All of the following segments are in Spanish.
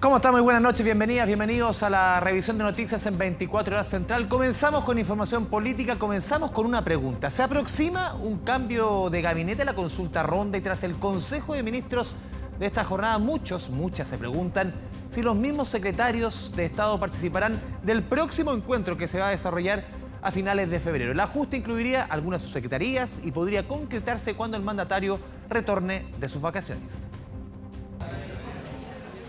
¿Cómo está? Muy buenas noches, bienvenidas, bienvenidos a la revisión de noticias en 24 Horas Central. Comenzamos con información política, comenzamos con una pregunta. ¿Se aproxima un cambio de gabinete a la consulta ronda y tras el Consejo de Ministros de esta jornada muchas se preguntan si los mismos secretarios de Estado participarán del próximo encuentro que se va a desarrollar a finales de febrero? El ajuste incluiría algunas subsecretarías y podría concretarse cuando el mandatario retorne de sus vacaciones.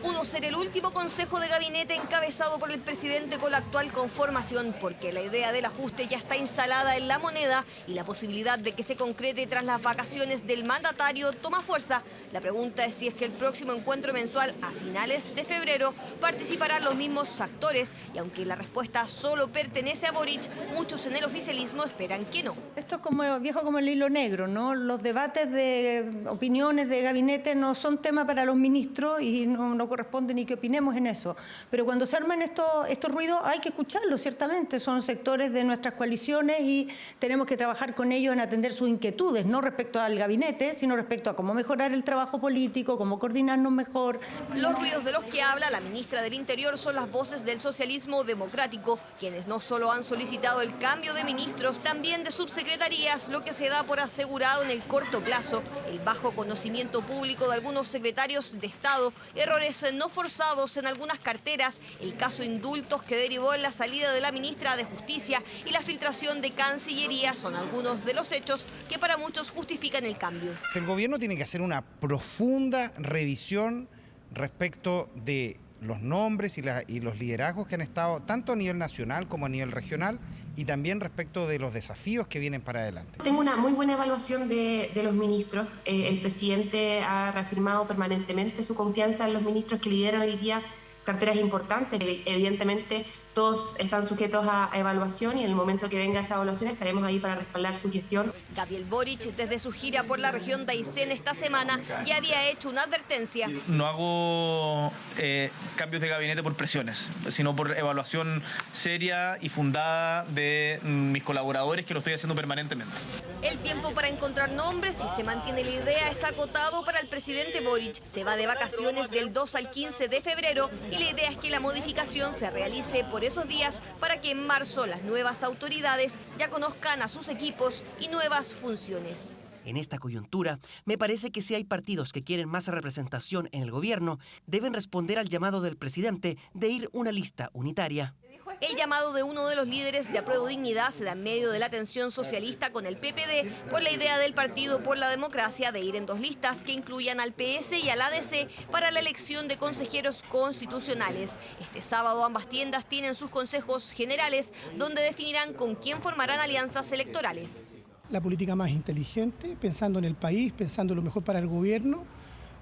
Pudo ser el último consejo de gabinete encabezado por el presidente con la actual conformación, porque la idea del ajuste ya está instalada en la moneda y la posibilidad de que se concrete tras las vacaciones del mandatario toma fuerza. La pregunta es si es que el próximo encuentro mensual a finales de febrero participarán los mismos actores, y aunque la respuesta solo pertenece a Boric, muchos en el oficialismo esperan que no. Esto es como viejo como el hilo negro, ¿no? Los debates de opiniones de gabinete no son tema para los ministros y no corresponde ni que opinemos en eso. Pero cuando se arman estos ruidos hay que escucharlos, ciertamente. Son sectores de nuestras coaliciones y tenemos que trabajar con ellos en atender sus inquietudes, no respecto al gabinete, sino respecto a cómo mejorar el trabajo político, cómo coordinarnos mejor. Los ruidos de los que habla la ministra del Interior son las voces del socialismo democrático, quienes no solo han solicitado el cambio de ministros, también de subsecretarías, lo que se da por asegurado en el corto plazo, el bajo conocimiento público de algunos secretarios de Estado, errores no forzados en algunas carteras, el caso indultos que derivó en la salida de la ministra de Justicia y la filtración de Cancillería son algunos de los hechos que para muchos justifican el cambio. El gobierno tiene que hacer una profunda revisión respecto de los nombres y los liderazgos que han estado tanto a nivel nacional como a nivel regional y también respecto de los desafíos que vienen para adelante. Tengo una muy buena evaluación de los ministros. El presidente ha reafirmado permanentemente su confianza en los ministros que lideran hoy día carteras importantes. Evidentemente todos están sujetos a evaluación y en el momento que venga esa evaluación estaremos ahí para respaldar su gestión. Gabriel Boric, desde su gira por la región de Aysén esta semana, ya había hecho una advertencia. No hago cambios de gabinete por presiones, sino por evaluación seria y fundada de mis colaboradores, que lo estoy haciendo permanentemente. El tiempo para encontrar nombres, si se mantiene la idea, es acotado para el presidente Boric. Se va de vacaciones del 2 al 15 de febrero y la idea es que la modificación se realice por esos días para que en marzo las nuevas autoridades ya conozcan a sus equipos y nuevas funciones. En esta coyuntura, me parece que si hay partidos que quieren más representación en el gobierno, deben responder al llamado del presidente de ir una lista unitaria. El llamado de uno de los líderes de Apruebo Dignidad se da en medio de la tensión socialista con el PPD por la idea del Partido por la Democracia de ir en dos listas que incluyan al PS y al ADC para la elección de consejeros constitucionales. Este sábado ambas tiendas tienen sus consejos generales donde definirán con quién formarán alianzas electorales. La política más inteligente, pensando en el país, pensando en lo mejor para el gobierno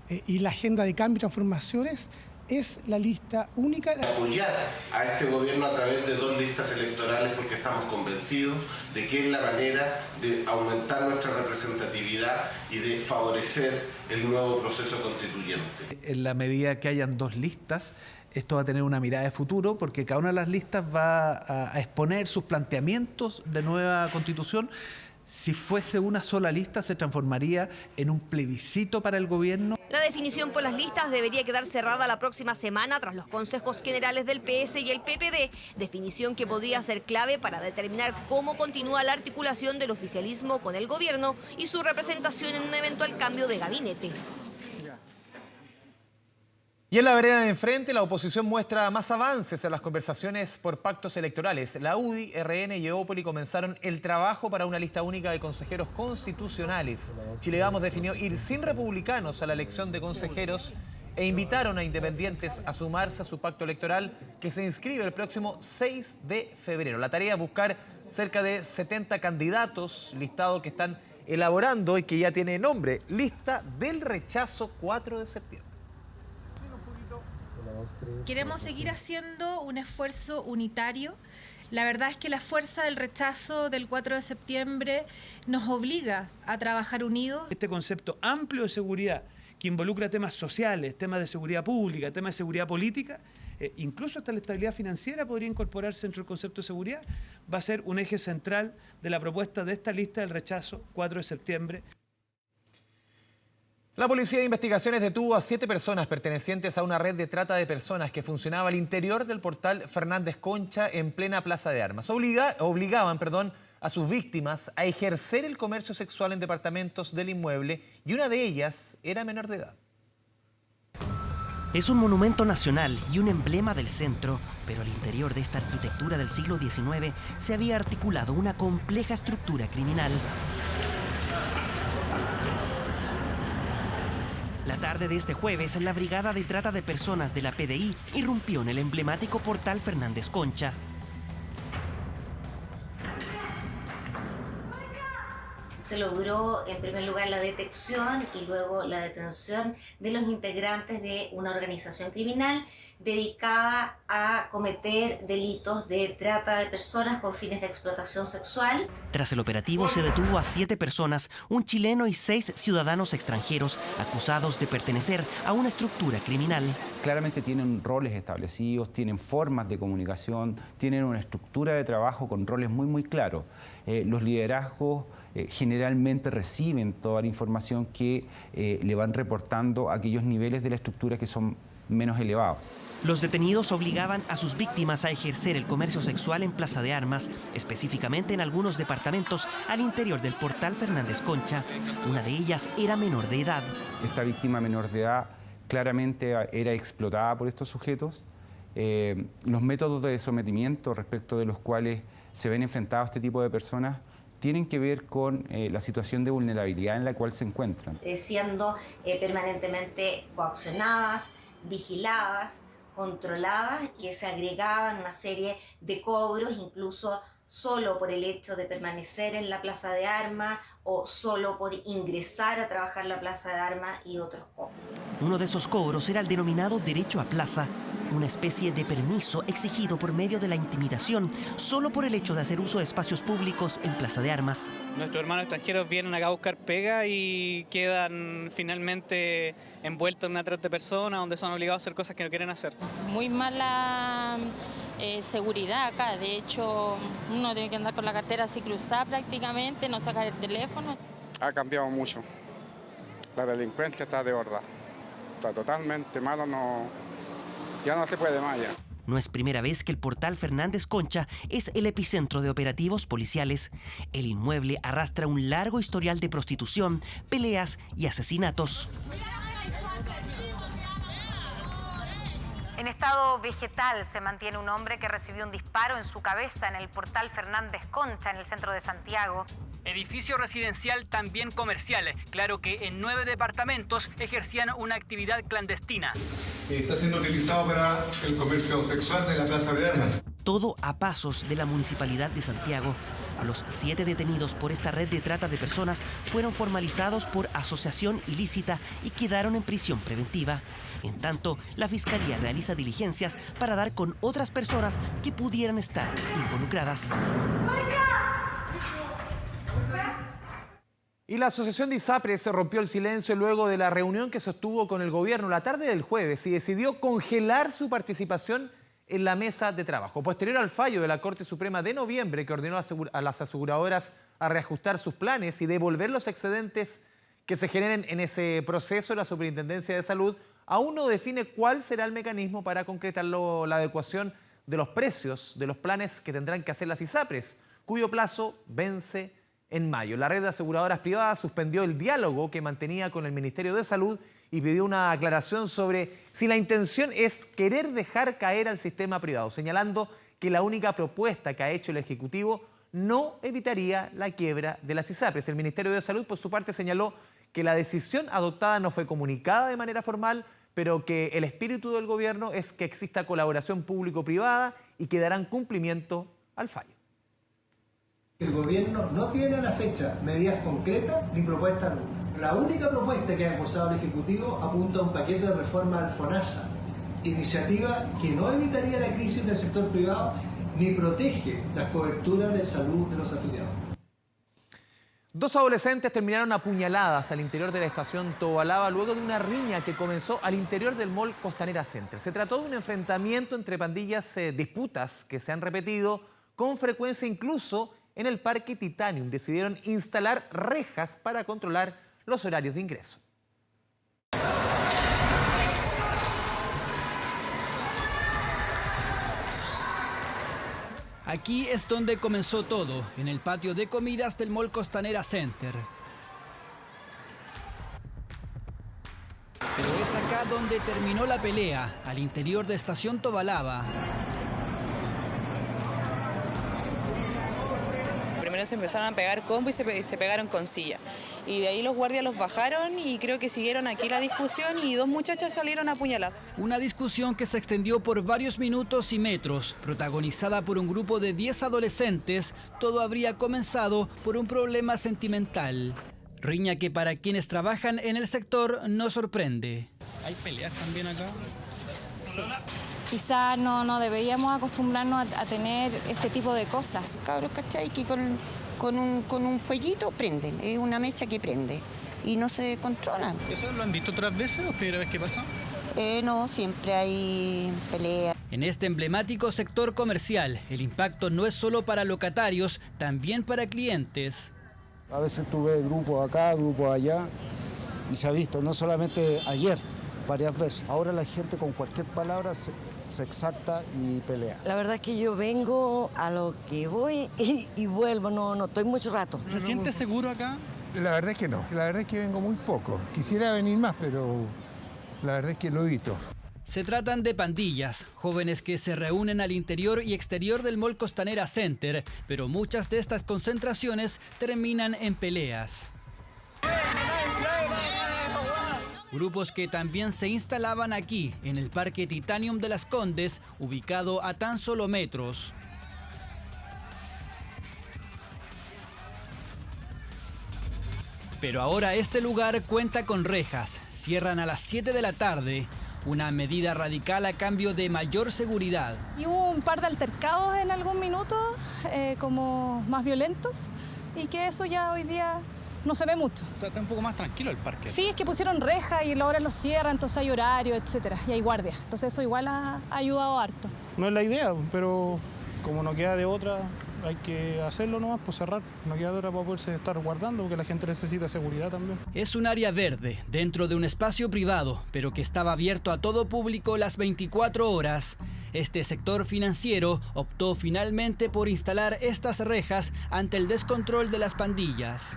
y la agenda de cambio y transformaciones es la lista única. Apoyar a este gobierno a través de dos listas electorales porque estamos convencidos de que es la manera de aumentar nuestra representatividad y de favorecer el nuevo proceso constituyente. En la medida que hayan dos listas, esto va a tener una mirada de futuro porque cada una de las listas va a exponer sus planteamientos de nueva constitución. Si fuese una sola lista, se transformaría en un plebiscito para el gobierno. La definición por las listas debería quedar cerrada la próxima semana tras los consejos generales del PS y el PPD, definición que podría ser clave para determinar cómo continúa la articulación del oficialismo con el gobierno y su representación en un eventual cambio de gabinete. Y en la vereda de enfrente, la oposición muestra más avances en las conversaciones por pactos electorales. La UDI, RN y Evópoli comenzaron el trabajo para una lista única de consejeros constitucionales. Chile Vamos definió ir sin republicanos a la elección de consejeros e invitaron a independientes a sumarse a su pacto electoral que se inscribe el próximo 6 de febrero. La tarea es buscar cerca de 70 candidatos, listado que están elaborando y que ya tiene nombre, Lista del Rechazo 4 de septiembre. Queremos seguir haciendo un esfuerzo unitario. La verdad es que la fuerza del rechazo del 4 de septiembre nos obliga a trabajar unidos. Este concepto amplio de seguridad que involucra temas sociales, temas de seguridad pública, temas de seguridad política, incluso hasta la estabilidad financiera podría incorporarse dentro del concepto de seguridad, va a ser un eje central de la propuesta de esta lista del rechazo 4 de septiembre. La Policía de Investigaciones detuvo a 7 personas pertenecientes a una red de trata de personas que funcionaba al interior del portal Fernández Concha en plena Plaza de Armas. Obligaban a sus víctimas a ejercer el comercio sexual en departamentos del inmueble y una de ellas era menor de edad. Es un monumento nacional y un emblema del centro, pero al interior de esta arquitectura del siglo XIX se había articulado una compleja estructura criminal. La tarde de este jueves, la Brigada de Trata de Personas de la PDI irrumpió en el emblemático portal Fernández Concha. Se logró en primer lugar la detección y luego la detención de los integrantes de una organización criminal dedicada a cometer delitos de trata de personas con fines de explotación sexual. Tras el operativo se detuvo a 7 personas, un chileno y 6 ciudadanos extranjeros acusados de pertenecer a una estructura criminal. Claramente tienen roles establecidos, tienen formas de comunicación, tienen una estructura de trabajo con roles muy claros. Los liderazgos generalmente reciben toda la información que le van reportando a aquellos niveles de la estructura que son menos elevados. Los detenidos obligaban a sus víctimas a ejercer el comercio sexual en Plaza de Armas, específicamente en algunos departamentos al interior del portal Fernández Concha. Una de ellas era menor de edad. Esta víctima menor de edad claramente era explotada por estos sujetos. Los métodos de sometimiento respecto de los cuales se ven enfrentados este tipo de personas tienen que ver con la situación de vulnerabilidad en la cual se encuentran. Siendo permanentemente coaccionadas, vigiladas, controladas, que se agregaban una serie de cobros, incluso solo por el hecho de permanecer en la Plaza de Armas o solo por ingresar a trabajar en la Plaza de Armas y otros cobros. Uno de esos cobros era el denominado derecho a plaza, una especie de permiso exigido por medio de la intimidación solo por el hecho de hacer uso de espacios públicos en Plaza de Armas. Nuestros hermanos extranjeros vienen acá a buscar pega y quedan finalmente envueltos en una trata de personas donde son obligados a hacer cosas que no quieren hacer. Muy mala seguridad acá, de hecho uno tiene que andar con la cartera así cruzada prácticamente, no sacar el teléfono. Ha cambiado mucho, la delincuencia está de verdad, está totalmente malo, ya no se puede más ya. No es primera vez que el portal Fernández Concha es el epicentro de operativos policiales. El inmueble arrastra un largo historial de prostitución, peleas y asesinatos. En estado vegetal se mantiene un hombre que recibió un disparo en su cabeza en el portal Fernández Concha, en el centro de Santiago. Edificio residencial, también comercial. Claro que en 9 departamentos ejercían una actividad clandestina. Está siendo utilizado para el comercio sexual de la Plaza de Armas. Todo a pasos de la Municipalidad de Santiago. Los 7 detenidos por esta red de trata de personas fueron formalizados por asociación ilícita y quedaron en prisión preventiva. En tanto, la Fiscalía realiza diligencias para dar con otras personas que pudieran estar involucradas. Y la Asociación de ISAPRES se rompió el silencio luego de la reunión que sostuvo con el gobierno la tarde del jueves y decidió congelar su participación en la mesa de trabajo. Posterior al fallo de la Corte Suprema de noviembre que ordenó a las aseguradoras a reajustar sus planes y devolver los excedentes que se generen en ese proceso, la Superintendencia de Salud aún no define cuál será el mecanismo para concretar la adecuación de los precios de los planes que tendrán que hacer las ISAPRES, cuyo plazo vence en mayo. La red de aseguradoras privadas suspendió el diálogo que mantenía con el Ministerio de Salud y pidió una aclaración sobre si la intención es querer dejar caer al sistema privado, señalando que la única propuesta que ha hecho el Ejecutivo no evitaría la quiebra de las ISAPRES. El Ministerio de Salud, por su parte, señaló que la decisión adoptada no fue comunicada de manera formal, pero que el espíritu del gobierno es que exista colaboración público-privada y que darán cumplimiento al fallo. El gobierno no tiene a la fecha medidas concretas ni propuestas alguna. La única propuesta que ha esforzado el Ejecutivo apunta a un paquete de reforma al FONASA, iniciativa que no evitaría la crisis del sector privado ni protege las coberturas de salud de los afiliados. 2 adolescentes terminaron apuñaladas al interior de la estación Tobalaba luego de una riña que comenzó al interior del mall Costanera Center. Se trató de un enfrentamiento entre pandillas, disputas que se han repetido con frecuencia incluso en el Parque Titanium. Decidieron instalar rejas para controlar los horarios de ingreso. Aquí es donde comenzó todo, en el patio de comidas del Mall Costanera Center. Pero es acá donde terminó la pelea, al interior de Estación Tobalaba. Primero se empezaron a pegar combo y se pegaron con silla. Y de ahí los guardias los bajaron y creo que siguieron aquí la discusión y 2 muchachas salieron apuñaladas. Una discusión que se extendió por varios minutos y metros, protagonizada por un grupo de 10 adolescentes. Todo habría comenzado por un problema sentimental. Riña que para quienes trabajan en el sector no sorprende. ¿Hay peleas también acá? Sí. Quizás no deberíamos acostumbrarnos a tener este tipo de cosas. Cabros, ¿cachai? Que con un fueguito prenden, es una mecha que prende y no se controlan. ¿Eso lo han visto otras veces o es primera vez que pasa? No, siempre hay peleas. En este emblemático sector comercial, el impacto no es solo para locatarios, también para clientes. A veces tú ves grupos acá, grupos allá, y se ha visto, no solamente ayer, varias veces. Ahora la gente con cualquier palabra se exalta y pelea. La verdad es que yo vengo a lo que voy y vuelvo, no estoy mucho rato. ¿Se siente seguro acá? La verdad es que no, la verdad es que vengo muy poco. Quisiera venir más, pero la verdad es que lo evito. Se tratan de pandillas, jóvenes que se reúnen al interior y exterior del Mall Costanera Center, pero muchas de estas concentraciones terminan en peleas. Grupos que también se instalaban aquí, en el Parque Titanium de Las Condes, ubicado a tan solo metros. Pero ahora este lugar cuenta con rejas, cierran a las 7 de la tarde, una medida radical a cambio de mayor seguridad. Y hubo un par de altercados en algún minuto, como más violentos, y que eso ya hoy día no se ve mucho. O sea, está un poco más tranquilo el parque. Sí, es que pusieron reja y ahora los cierran, entonces hay horario, etcétera, y hay guardia. Entonces eso igual ha ayudado harto. No es la idea, pero como no queda de otra, hay que hacerlo nomás, pues cerrar. No queda de otra para poderse estar guardando, porque la gente necesita seguridad también. Es un área verde, dentro de un espacio privado, pero que estaba abierto a todo público las 24 horas. Este sector financiero optó finalmente por instalar estas rejas ante el descontrol de las pandillas.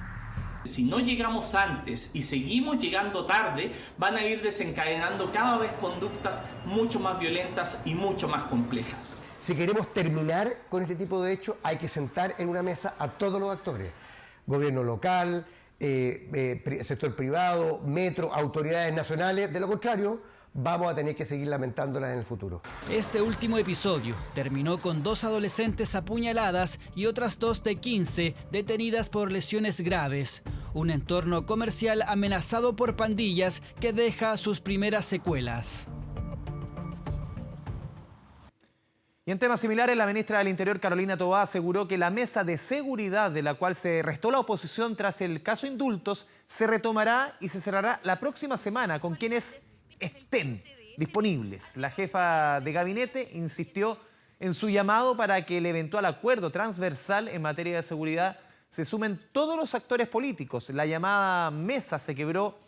Si no llegamos antes y seguimos llegando tarde, van a ir desencadenando cada vez conductas mucho más violentas y mucho más complejas. Si queremos terminar con este tipo de hechos, hay que sentar en una mesa a todos los actores. Gobierno local, sector privado, metro, autoridades nacionales. De lo contrario, vamos a tener que seguir lamentándolas en el futuro. Este último episodio terminó con 2 adolescentes apuñaladas y otras 2 de 15 detenidas por lesiones graves. Un entorno comercial amenazado por pandillas que deja sus primeras secuelas. Y en temas similares, la ministra del Interior, Carolina Toá, aseguró que la mesa de seguridad de la cual se restó la oposición tras el caso Indultos se retomará y se cerrará la próxima semana con quienes estén disponibles. La jefa de gabinete insistió en su llamado para que el eventual acuerdo transversal en materia de seguridad se sumen todos los actores políticos. La llamada mesa se quebró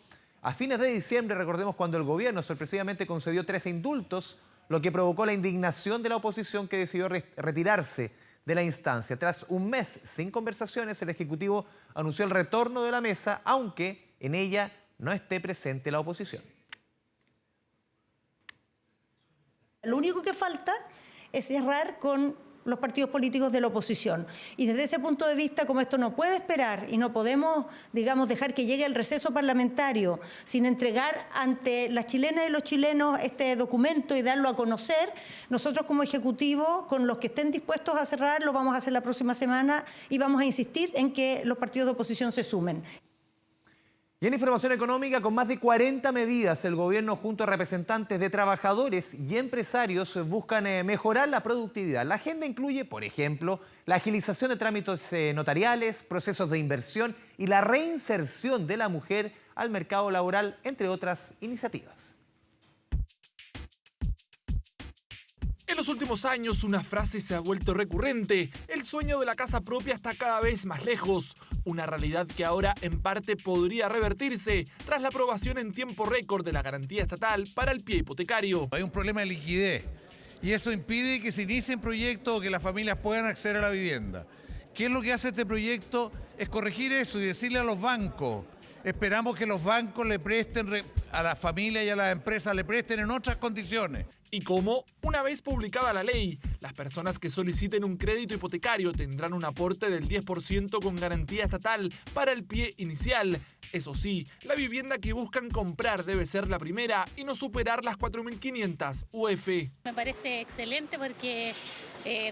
a fines de diciembre, recordemos, cuando el gobierno sorpresivamente concedió 13 indultos, lo que provocó la indignación de la oposición, que decidió retirarse de la instancia. Tras un mes sin conversaciones, el Ejecutivo anunció el retorno de la mesa, aunque en ella no esté presente la oposición. Lo único que falta es cerrar con los partidos políticos de la oposición. Y desde ese punto de vista, como esto no puede esperar y no podemos, digamos, dejar que llegue el receso parlamentario sin entregar ante las chilenas y los chilenos este documento y darlo a conocer, nosotros como Ejecutivo, con los que estén dispuestos a cerrar, lo vamos a hacer la próxima semana y vamos a insistir en que los partidos de oposición se sumen. Y en información económica, con más de 40 medidas, el gobierno junto a representantes de trabajadores y empresarios buscan mejorar la productividad. La agenda incluye, por ejemplo, la agilización de trámites notariales, procesos de inversión y la reinserción de la mujer al mercado laboral, entre otras iniciativas. En los últimos años, una frase se ha vuelto recurrente: el sueño de la casa propia está cada vez más lejos. Una realidad que ahora en parte podría revertirse tras la aprobación en tiempo récord de la garantía estatal para el pie hipotecario. Hay un problema de liquidez y eso impide que se inicien proyectos o que las familias puedan acceder a la vivienda. ¿Qué es lo que hace este proyecto? Es corregir eso y decirle a los bancos, esperamos que los bancos le presten a las familias y a las empresas, le presten en otras condiciones. Y como, una vez publicada la ley, las personas que soliciten un crédito hipotecario tendrán un aporte del 10% con garantía estatal para el pie inicial. Eso sí, la vivienda que buscan comprar debe ser la primera y no superar las 4.500 UF. Me parece excelente porque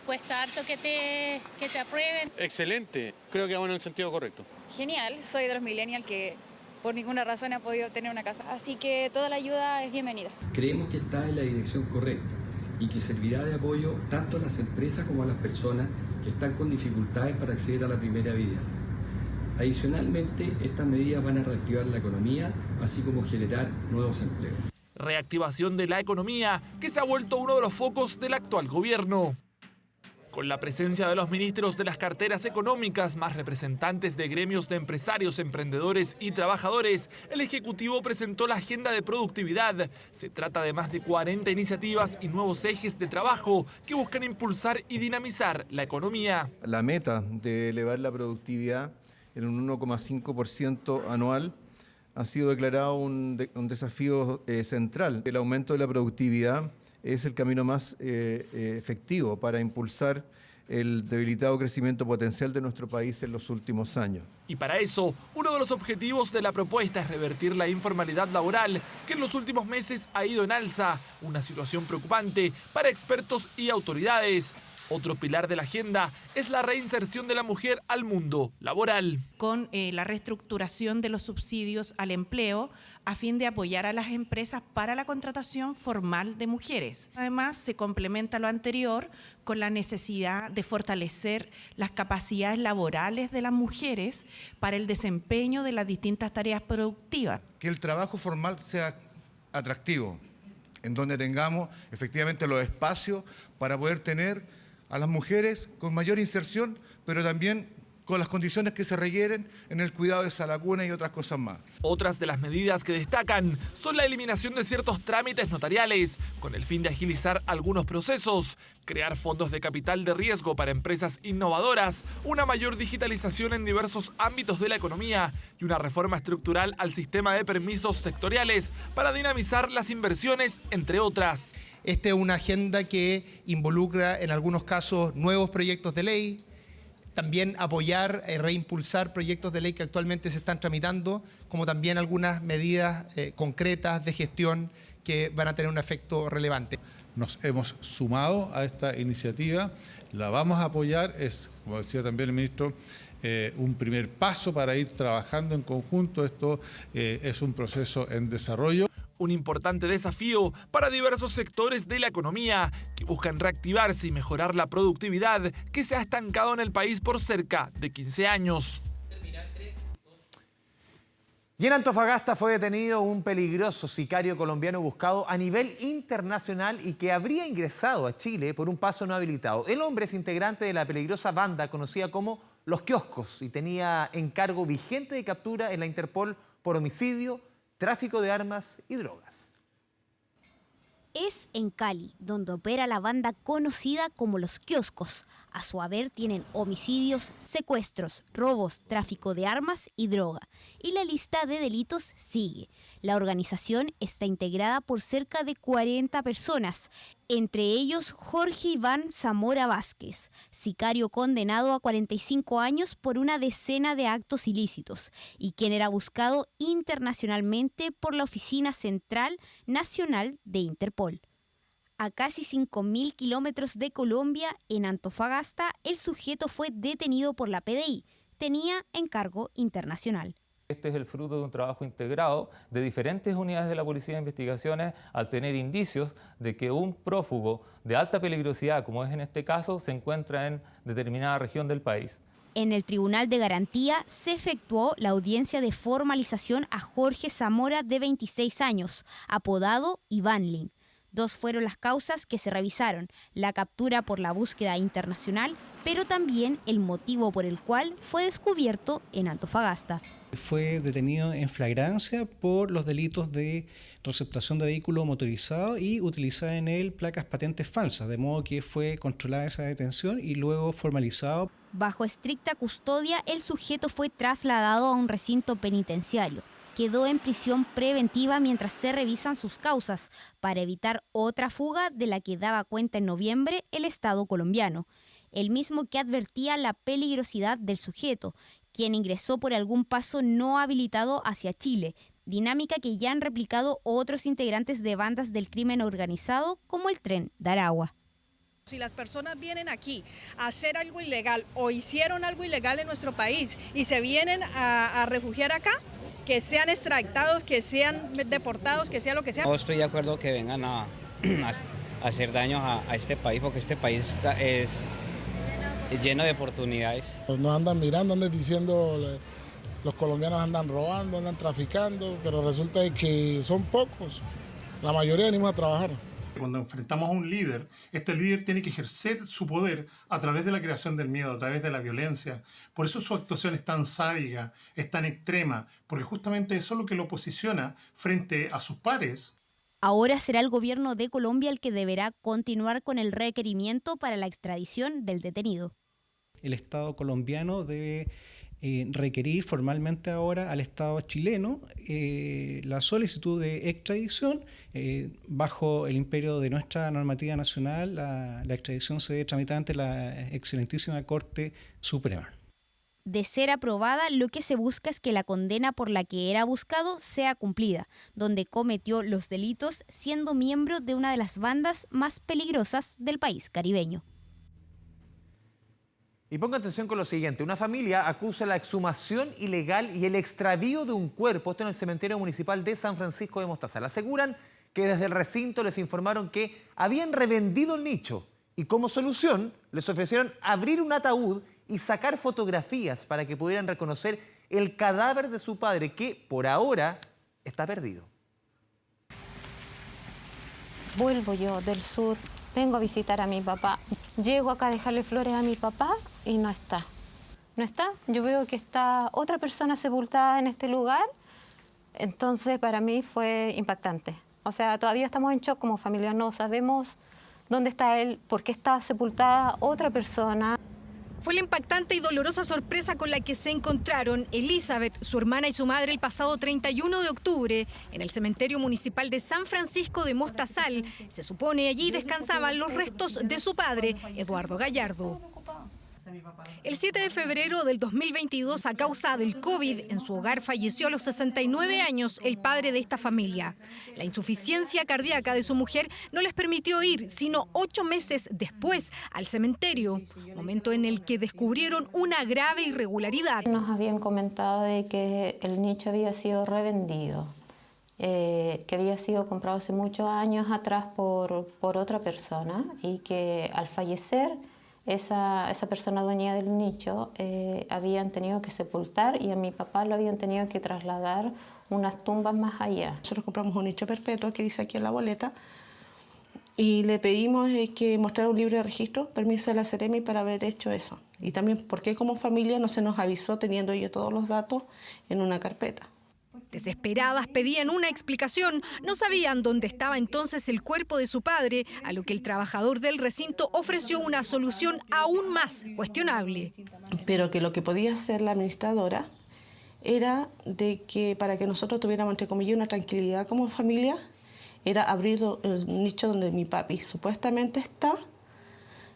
cuesta harto que te aprueben. Excelente, creo que vamos en el sentido correcto. Genial, soy de los millennials que por ninguna razón ha podido tener una casa, así que toda la ayuda es bienvenida. Creemos que está en la dirección correcta y que servirá de apoyo tanto a las empresas como a las personas que están con dificultades para acceder a la primera vivienda. Adicionalmente, estas medidas van a reactivar la economía, así como generar nuevos empleos. Reactivación de la economía, que se ha vuelto uno de los focos del actual gobierno. Con la presencia de los ministros de las carteras económicas, más representantes de gremios de empresarios, emprendedores y trabajadores, el Ejecutivo presentó la agenda de productividad. Se trata de más de 40 iniciativas y nuevos ejes de trabajo que buscan impulsar y dinamizar la economía. La meta de elevar la productividad en un 1,5% anual ha sido declarado un desafío central. El aumento de la productividad es el camino más efectivo para impulsar el debilitado crecimiento potencial de nuestro país en los últimos años. Y para eso, uno de los objetivos de la propuesta es revertir la informalidad laboral, que en los últimos meses ha ido en alza, una situación preocupante para expertos y autoridades. Otro pilar de la agenda es la reinserción de la mujer al mundo laboral. Con la reestructuración de los subsidios al empleo a fin de apoyar a las empresas para la contratación formal de mujeres. Además, se complementa lo anterior con la necesidad de fortalecer las capacidades laborales de las mujeres para el desempeño de las distintas tareas productivas. Que el trabajo formal sea atractivo, en donde tengamos efectivamente los espacios para poder tener a las mujeres con mayor inserción, pero también con las condiciones que se requieren en el cuidado de esa lacuna y otras cosas más. Otras de las medidas que destacan son la eliminación de ciertos trámites notariales, con el fin de agilizar algunos procesos, crear fondos de capital de riesgo para empresas innovadoras, una mayor digitalización en diversos ámbitos de la economía y una reforma estructural al sistema de permisos sectoriales para dinamizar las inversiones, entre otras. Esta es una agenda que involucra en algunos casos nuevos proyectos de ley, también apoyar y reimpulsar proyectos de ley que actualmente se están tramitando, como también algunas medidas concretas de gestión que van a tener un efecto relevante. Nos hemos sumado a esta iniciativa, la vamos a apoyar, es, como decía también el ministro, un primer paso para ir trabajando en conjunto. Esto es un proceso en desarrollo. Un importante desafío para diversos sectores de la economía que buscan reactivarse y mejorar la productividad que se ha estancado en el país por cerca de 15 años. Y en Antofagasta fue detenido un peligroso sicario colombiano buscado a nivel internacional y que habría ingresado a Chile por un paso no habilitado. El hombre es integrante de la peligrosa banda conocida como Los Kioscos y tenía encargo vigente de captura en la Interpol por homicidio, tráfico de armas y drogas. Es en Cali, donde opera la banda conocida como Los Kioscos. A su haber tienen homicidios, secuestros, robos, tráfico de armas y droga. Y la lista de delitos sigue. La organización está integrada por cerca de 40 personas, entre ellos Jorge Iván Zamora Vázquez, sicario condenado a 45 años por una decena de actos ilícitos y quien era buscado internacionalmente por la Oficina Central Nacional de Interpol. A casi 5.000 kilómetros de Colombia, en Antofagasta, el sujeto fue detenido por la PDI. Tenía encargo internacional. Este es el fruto de un trabajo integrado de diferentes unidades de la Policía de Investigaciones al tener indicios de que un prófugo de alta peligrosidad, como es en este caso, se encuentra en determinada región del país. En el Tribunal de Garantía se efectuó la audiencia de formalización a Jorge Zamora, de 26 años, apodado Iván. 2 fueron las causas que se revisaron: la captura por la búsqueda internacional, pero también el motivo por el cual fue descubierto en Antofagasta. Fue detenido en flagrancia por los delitos de receptación de vehículo motorizado y utilizar en él placas patentes falsas, de modo que fue controlada esa detención y luego formalizado. Bajo estricta custodia, el sujeto fue trasladado a un recinto penitenciario. Quedó en prisión preventiva mientras se revisan sus causas para evitar otra fuga de la que daba cuenta en noviembre el Estado colombiano, el mismo que advertía la peligrosidad del sujeto, quien ingresó por algún paso no habilitado hacia Chile, dinámica que ya han replicado otros integrantes de bandas del crimen organizado como el Tren de Aragua. Si las personas vienen aquí a hacer algo ilegal o hicieron algo ilegal en nuestro país y se vienen a refugiar acá, que sean extraditados, que sean deportados, que sea lo que sea. No estoy de acuerdo que vengan a hacer daños a este país, porque este país es lleno de oportunidades. Nos andan mirando, andan diciendo, los colombianos andan robando, andan traficando, pero resulta que son pocos. La mayoría venimos a trabajar. Cuando enfrentamos a un líder, este líder tiene que ejercer su poder a través de la creación del miedo, a través de la violencia. Por eso su actuación es tan sádica, es tan extrema, porque justamente eso es lo que lo posiciona frente a sus pares. Ahora será el gobierno de Colombia el que deberá continuar con el requerimiento para la extradición del detenido. El Estado colombiano debe requerir formalmente ahora al Estado chileno la solicitud de extradición. Bajo el imperio de nuestra normativa nacional, la extradición se debe tramitar ante la excelentísima Corte Suprema. De ser aprobada, lo que se busca es que la condena por la que era buscado sea cumplida, donde cometió los delitos siendo miembro de una de las bandas más peligrosas del país caribeño. Y ponga atención con lo siguiente, una familia acusa la exhumación ilegal y el extravío de un cuerpo, esto en el cementerio municipal de San Francisco de Mostazal. Aseguran que desde el recinto les informaron que habían revendido el nicho y como solución les ofrecieron abrir un ataúd y sacar fotografías para que pudieran reconocer el cadáver de su padre, que por ahora está perdido. Vuelvo yo del sur, vengo a visitar a mi papá. Llego acá a dejarle flores a mi papá y no está. No está. Yo veo que está otra persona sepultada en este lugar. Entonces, para mí fue impactante. O sea, todavía estamos en shock como familia. No sabemos dónde está él, por qué está sepultada otra persona. Fue la impactante y dolorosa sorpresa con la que se encontraron Elizabeth, su hermana y su madre el pasado 31 de octubre en el cementerio municipal de San Francisco de Mostazal. Se supone allí descansaban los restos de su padre, Eduardo Gallardo. El 7 de febrero del 2022, a causa del COVID, en su hogar falleció a los 69 años el padre de esta familia. La insuficiencia cardíaca de su mujer no les permitió ir, sino 8 meses después, al cementerio, momento en el que descubrieron una grave irregularidad. Nos habían comentado de que el nicho había sido revendido, que había sido comprado hace muchos años atrás por otra persona y que al fallecer esa persona dueña del nicho habían tenido que sepultar y a mi papá lo habían tenido que trasladar unas tumbas más allá. Nosotros compramos un nicho perpetuo que dice aquí en la boleta y le pedimos que mostrara un libro de registro, permiso de la Seremi para haber hecho eso. Y también porque como familia no se nos avisó teniendo yo todos los datos en una carpeta. Desesperadas pedían una explicación, no sabían dónde estaba entonces el cuerpo de su padre, a lo que el trabajador del recinto ofreció una solución aún más cuestionable. Pero que lo que podía hacer la administradora era de que para que nosotros tuviéramos, entre comillas, una tranquilidad como familia, era abrir el nicho donde mi papi supuestamente está,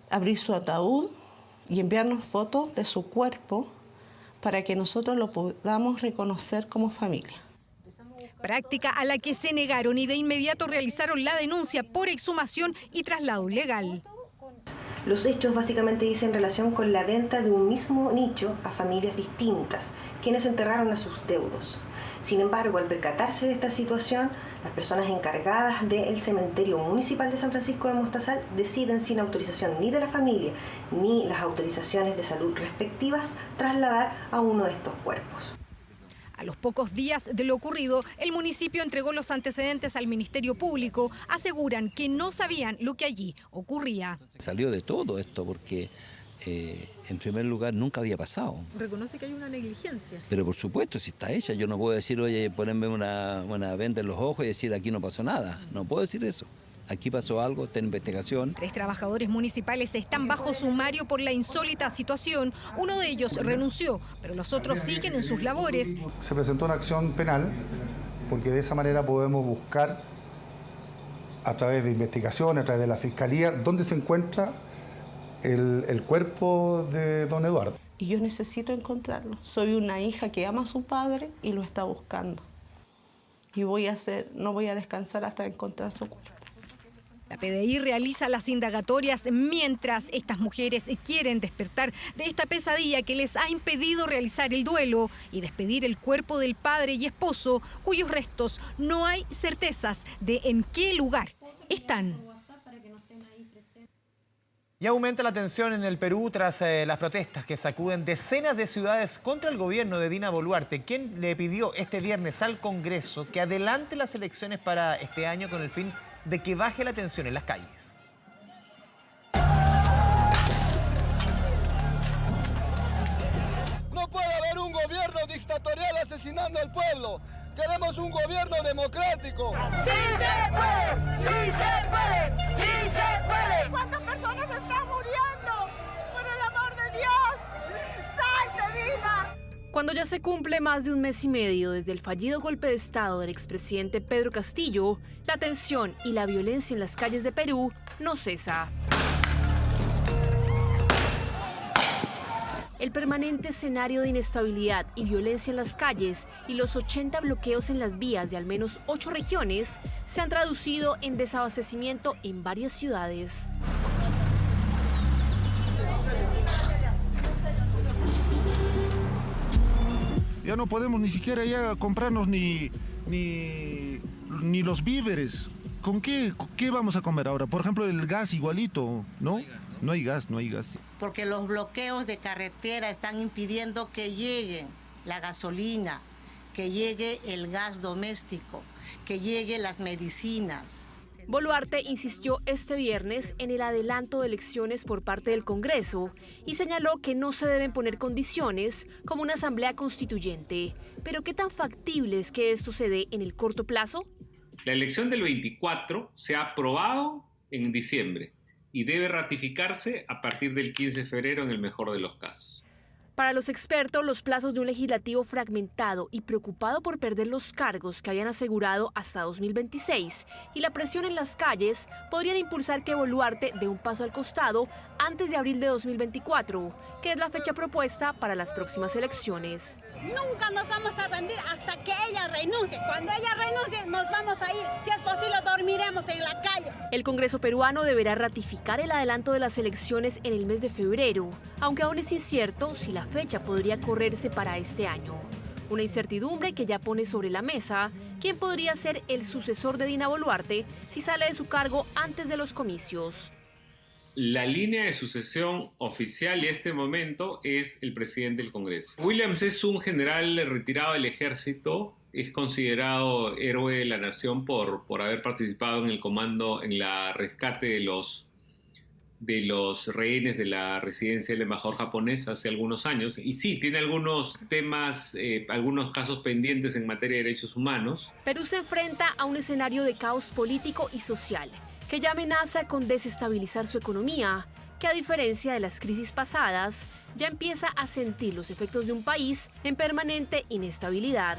abrir su ataúd y enviarnos fotos de su cuerpo para que nosotros lo podamos reconocer como familia. Práctica a la que se negaron y de inmediato realizaron la denuncia por exhumación y traslado ilegal. Los hechos básicamente dicen relación con la venta de un mismo nicho a familias distintas, quienes enterraron a sus deudos. Sin embargo, al percatarse de esta situación, las personas encargadas del cementerio municipal de San Francisco de Mostazal deciden, sin autorización ni de la familia ni las autorizaciones de salud respectivas, trasladar a uno de estos cuerpos. A los pocos días de lo ocurrido, el municipio entregó los antecedentes al Ministerio Público. Aseguran que no sabían lo que allí ocurría. Salió de todo esto porque en primer lugar, nunca había pasado. ¿Reconoce que hay una negligencia? Pero por supuesto, si está hecha, yo no puedo decir, oye, ponerme una venda en los ojos y decir aquí no pasó nada. No puedo decir eso. Aquí pasó algo, está en investigación. 3 trabajadores municipales están bajo sumario por la insólita situación. Uno de ellos renunció, pero los otros siguen en sus labores. Se presentó una acción penal porque de esa manera podemos buscar a través de investigación, a través de la Fiscalía, dónde se encuentra el cuerpo de don Eduardo. Y yo necesito encontrarlo. Soy una hija que ama a su padre y lo está buscando. Y no voy a descansar hasta encontrar su cuerpo. La PDI realiza las indagatorias mientras estas mujeres quieren despertar de esta pesadilla que les ha impedido realizar el duelo y despedir el cuerpo del padre y esposo, cuyos restos no hay certezas de en qué lugar están. Y aumenta la tensión en el Perú tras las protestas que sacuden decenas de ciudades contra el gobierno de Dina Boluarte, quien le pidió este viernes al Congreso que adelante las elecciones para este año con el fin de que baje la tensión en las calles. No puede haber un gobierno dictatorial asesinando al pueblo. Queremos un gobierno democrático. ¡Sí se puede! ¡Sí se puede! ¡Sí se puede! ¿Cuántas personas están muriendo? ¡Por el amor de Dios! ¡Salte, Dina! Cuando ya se cumple más de un mes y medio desde el fallido golpe de Estado del expresidente Pedro Castillo, la tensión y la violencia en las calles de Perú no cesa. El permanente escenario de inestabilidad y violencia en las calles y los 80 bloqueos en las vías de al menos 8 regiones se han traducido en desabastecimiento en varias ciudades. Ya no podemos ni siquiera ya comprarnos ni los víveres. ¿Con qué vamos a comer ahora? Por ejemplo, el gas igualito, ¿no? No hay gas. Porque los bloqueos de carretera están impidiendo que llegue la gasolina, que llegue el gas doméstico, que lleguen las medicinas. Boluarte insistió este viernes en el adelanto de elecciones por parte del Congreso y señaló que no se deben poner condiciones como una asamblea constituyente. Pero ¿qué tan factible es que esto se dé en el corto plazo? La elección del 24 se ha aprobado en diciembre y debe ratificarse a partir del 15 de febrero en el mejor de los casos. Para los expertos, los plazos de un legislativo fragmentado y preocupado por perder los cargos que habían asegurado hasta 2026 y la presión en las calles podrían impulsar que Boluarte dé un paso al costado antes de abril de 2024, que es la fecha propuesta para las próximas elecciones. Nunca nos vamos a rendir hasta que ella renuncie. Cuando ella renuncie, nos vamos a ir. Si es posible, dormiremos en la calle. El Congreso peruano deberá ratificar el adelanto de las elecciones en el mes de febrero, aunque aún es incierto si la fecha podría correrse para este año. Una incertidumbre que ya pone sobre la mesa quién podría ser el sucesor de Dina Boluarte si sale de su cargo antes de los comicios. La línea de sucesión oficial en este momento es el presidente del Congreso. Williams es un general retirado del ejército, es considerado héroe de la nación por haber participado en el comando, en la rescate de los rehenes de la residencia del embajador japonés hace algunos años. Y sí, tiene algunos temas, algunos casos pendientes en materia de derechos humanos. Perú se enfrenta a un escenario de caos político y social que ya amenaza con desestabilizar su economía, que a diferencia de las crisis pasadas, ya empieza a sentir los efectos de un país en permanente inestabilidad.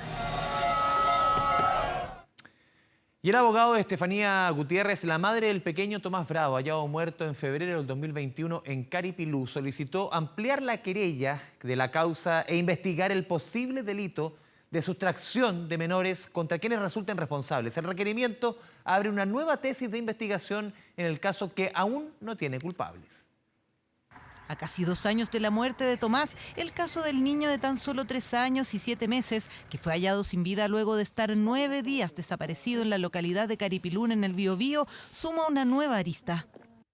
Y el abogado de Estefanía Gutiérrez, la madre del pequeño Tomás Bravo, hallado muerto en febrero del 2021 en Caripilú, solicitó ampliar la querella de la causa e investigar el posible delito de sustracción de menores contra quienes resulten responsables. El requerimiento abre una nueva tesis de investigación en el caso que aún no tiene culpables. A casi 2 años de la muerte de Tomás, el caso del niño de tan solo 3 años y 7 meses, que fue hallado sin vida luego de estar 9 días desaparecido en la localidad de Caripilún, en el Biobío, suma una nueva arista.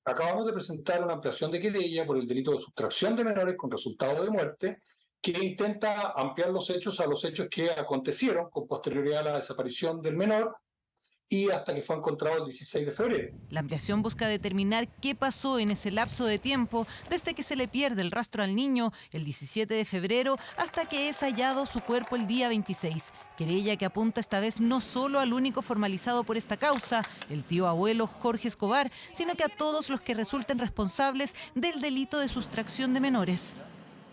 Acabamos de presentar una ampliación de querella por el delito de sustracción de menores con resultado de muerte, que intenta ampliar los hechos a los hechos que acontecieron con posterioridad a la desaparición del menor y hasta que fue encontrado el 16 de febrero. La ampliación busca determinar qué pasó en ese lapso de tiempo desde que se le pierde el rastro al niño el 17 de febrero hasta que es hallado su cuerpo el día 26. Querella que apunta esta vez no solo al único formalizado por esta causa, el tío abuelo Jorge Escobar, sino que a todos los que resulten responsables del delito de sustracción de menores.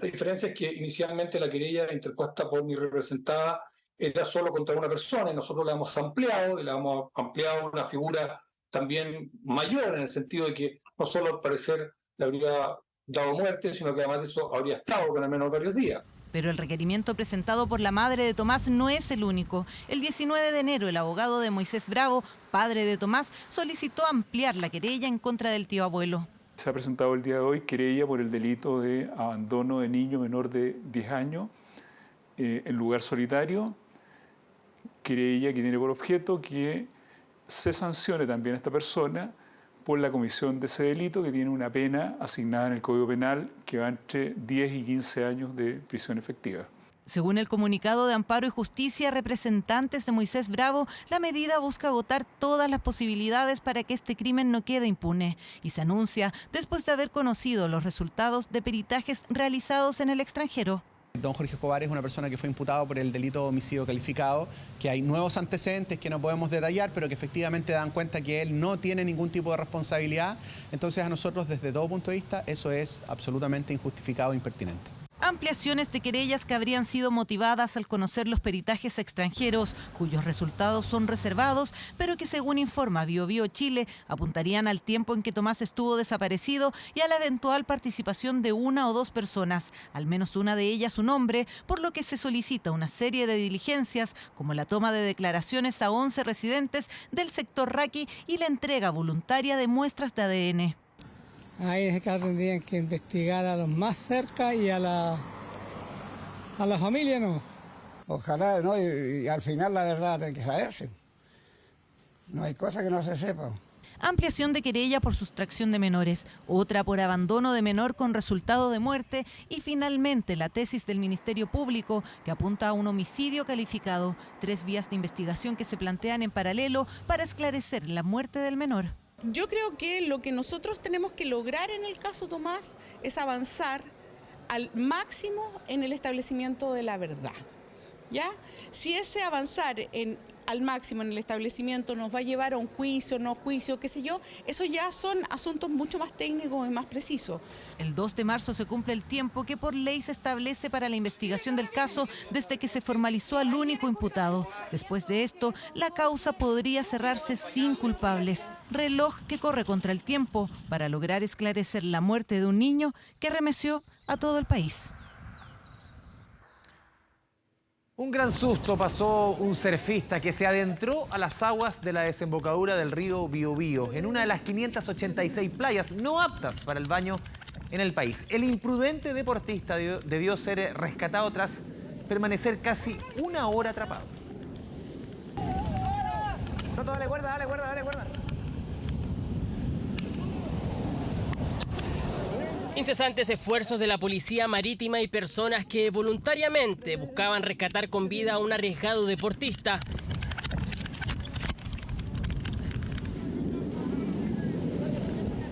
La diferencia es que inicialmente la querella interpuesta por mi representada era solo contra una persona y nosotros la hemos ampliado y la hemos ampliado a una figura también mayor en el sentido de que no solo al parecer le habría dado muerte, sino que además de eso habría estado con al menos varios días. Pero el requerimiento presentado por la madre de Tomás no es el único. El 19 de enero, el abogado de Moisés Bravo, padre de Tomás, solicitó ampliar la querella en contra del tío abuelo. Se ha presentado el día de hoy querella por el delito de abandono de niño menor de 10 años en lugar solitario. Querella que tiene por objeto que se sancione también a esta persona por la comisión de ese delito, que tiene una pena asignada en el Código Penal que va entre 10 y 15 años de prisión efectiva. Según el comunicado de Amparo y Justicia, representantes de Moisés Bravo, la medida busca agotar todas las posibilidades para que este crimen no quede impune y se anuncia después de haber conocido los resultados de peritajes realizados en el extranjero. Don Jorge Escobar es una persona que fue imputado por el delito de homicidio calificado, que hay nuevos antecedentes que no podemos detallar, pero que efectivamente dan cuenta que él no tiene ningún tipo de responsabilidad. Entonces a nosotros, desde todo punto de vista, eso es absolutamente injustificado e impertinente. Ampliaciones de querellas que habrían sido motivadas al conocer los peritajes extranjeros, cuyos resultados son reservados, pero que según informa BioBio Chile, apuntarían al tiempo en que Tomás estuvo desaparecido y a la eventual participación de una o dos personas, al menos una de ellas un hombre, por lo que se solicita una serie de diligencias, como la toma de declaraciones a 11 residentes del sector Raqui y la entrega voluntaria de muestras de ADN. Ahí en ese caso tendrían que investigar a los más cerca y a la familia, ¿no? Ojalá, ¿no? Y al final la verdad tiene que saberse. No hay cosa que no se sepa. Ampliación de querella por sustracción de menores, otra por abandono de menor con resultado de muerte y finalmente la tesis del Ministerio Público que apunta a un homicidio calificado. 3 vías de investigación que se plantean en paralelo para esclarecer la muerte del menor. Yo creo que lo que nosotros tenemos que lograr en el caso Tomás es avanzar al máximo en el establecimiento de la verdad, ¿ya? Si ese avanzar al máximo en el establecimiento nos va a llevar a un juicio, no juicio, qué sé yo, eso ya son asuntos mucho más técnicos y más precisos. El 2 de marzo se cumple el tiempo que por ley se establece para la investigación del caso desde que se formalizó al único imputado. Después de esto, la causa podría cerrarse sin culpables. Reloj que corre contra el tiempo para lograr esclarecer la muerte de un niño que remeció a todo el país. Un gran susto pasó un surfista que se adentró a las aguas de la desembocadura del río Biobío, en una de las 586 playas no aptas para el baño en el país. El imprudente deportista debió ser rescatado tras permanecer casi 1 hora atrapado. Soto, dale cuerda, dale cuerda, dale cuerda. Incesantes esfuerzos de la policía marítima y personas que voluntariamente buscaban rescatar con vida a un arriesgado deportista.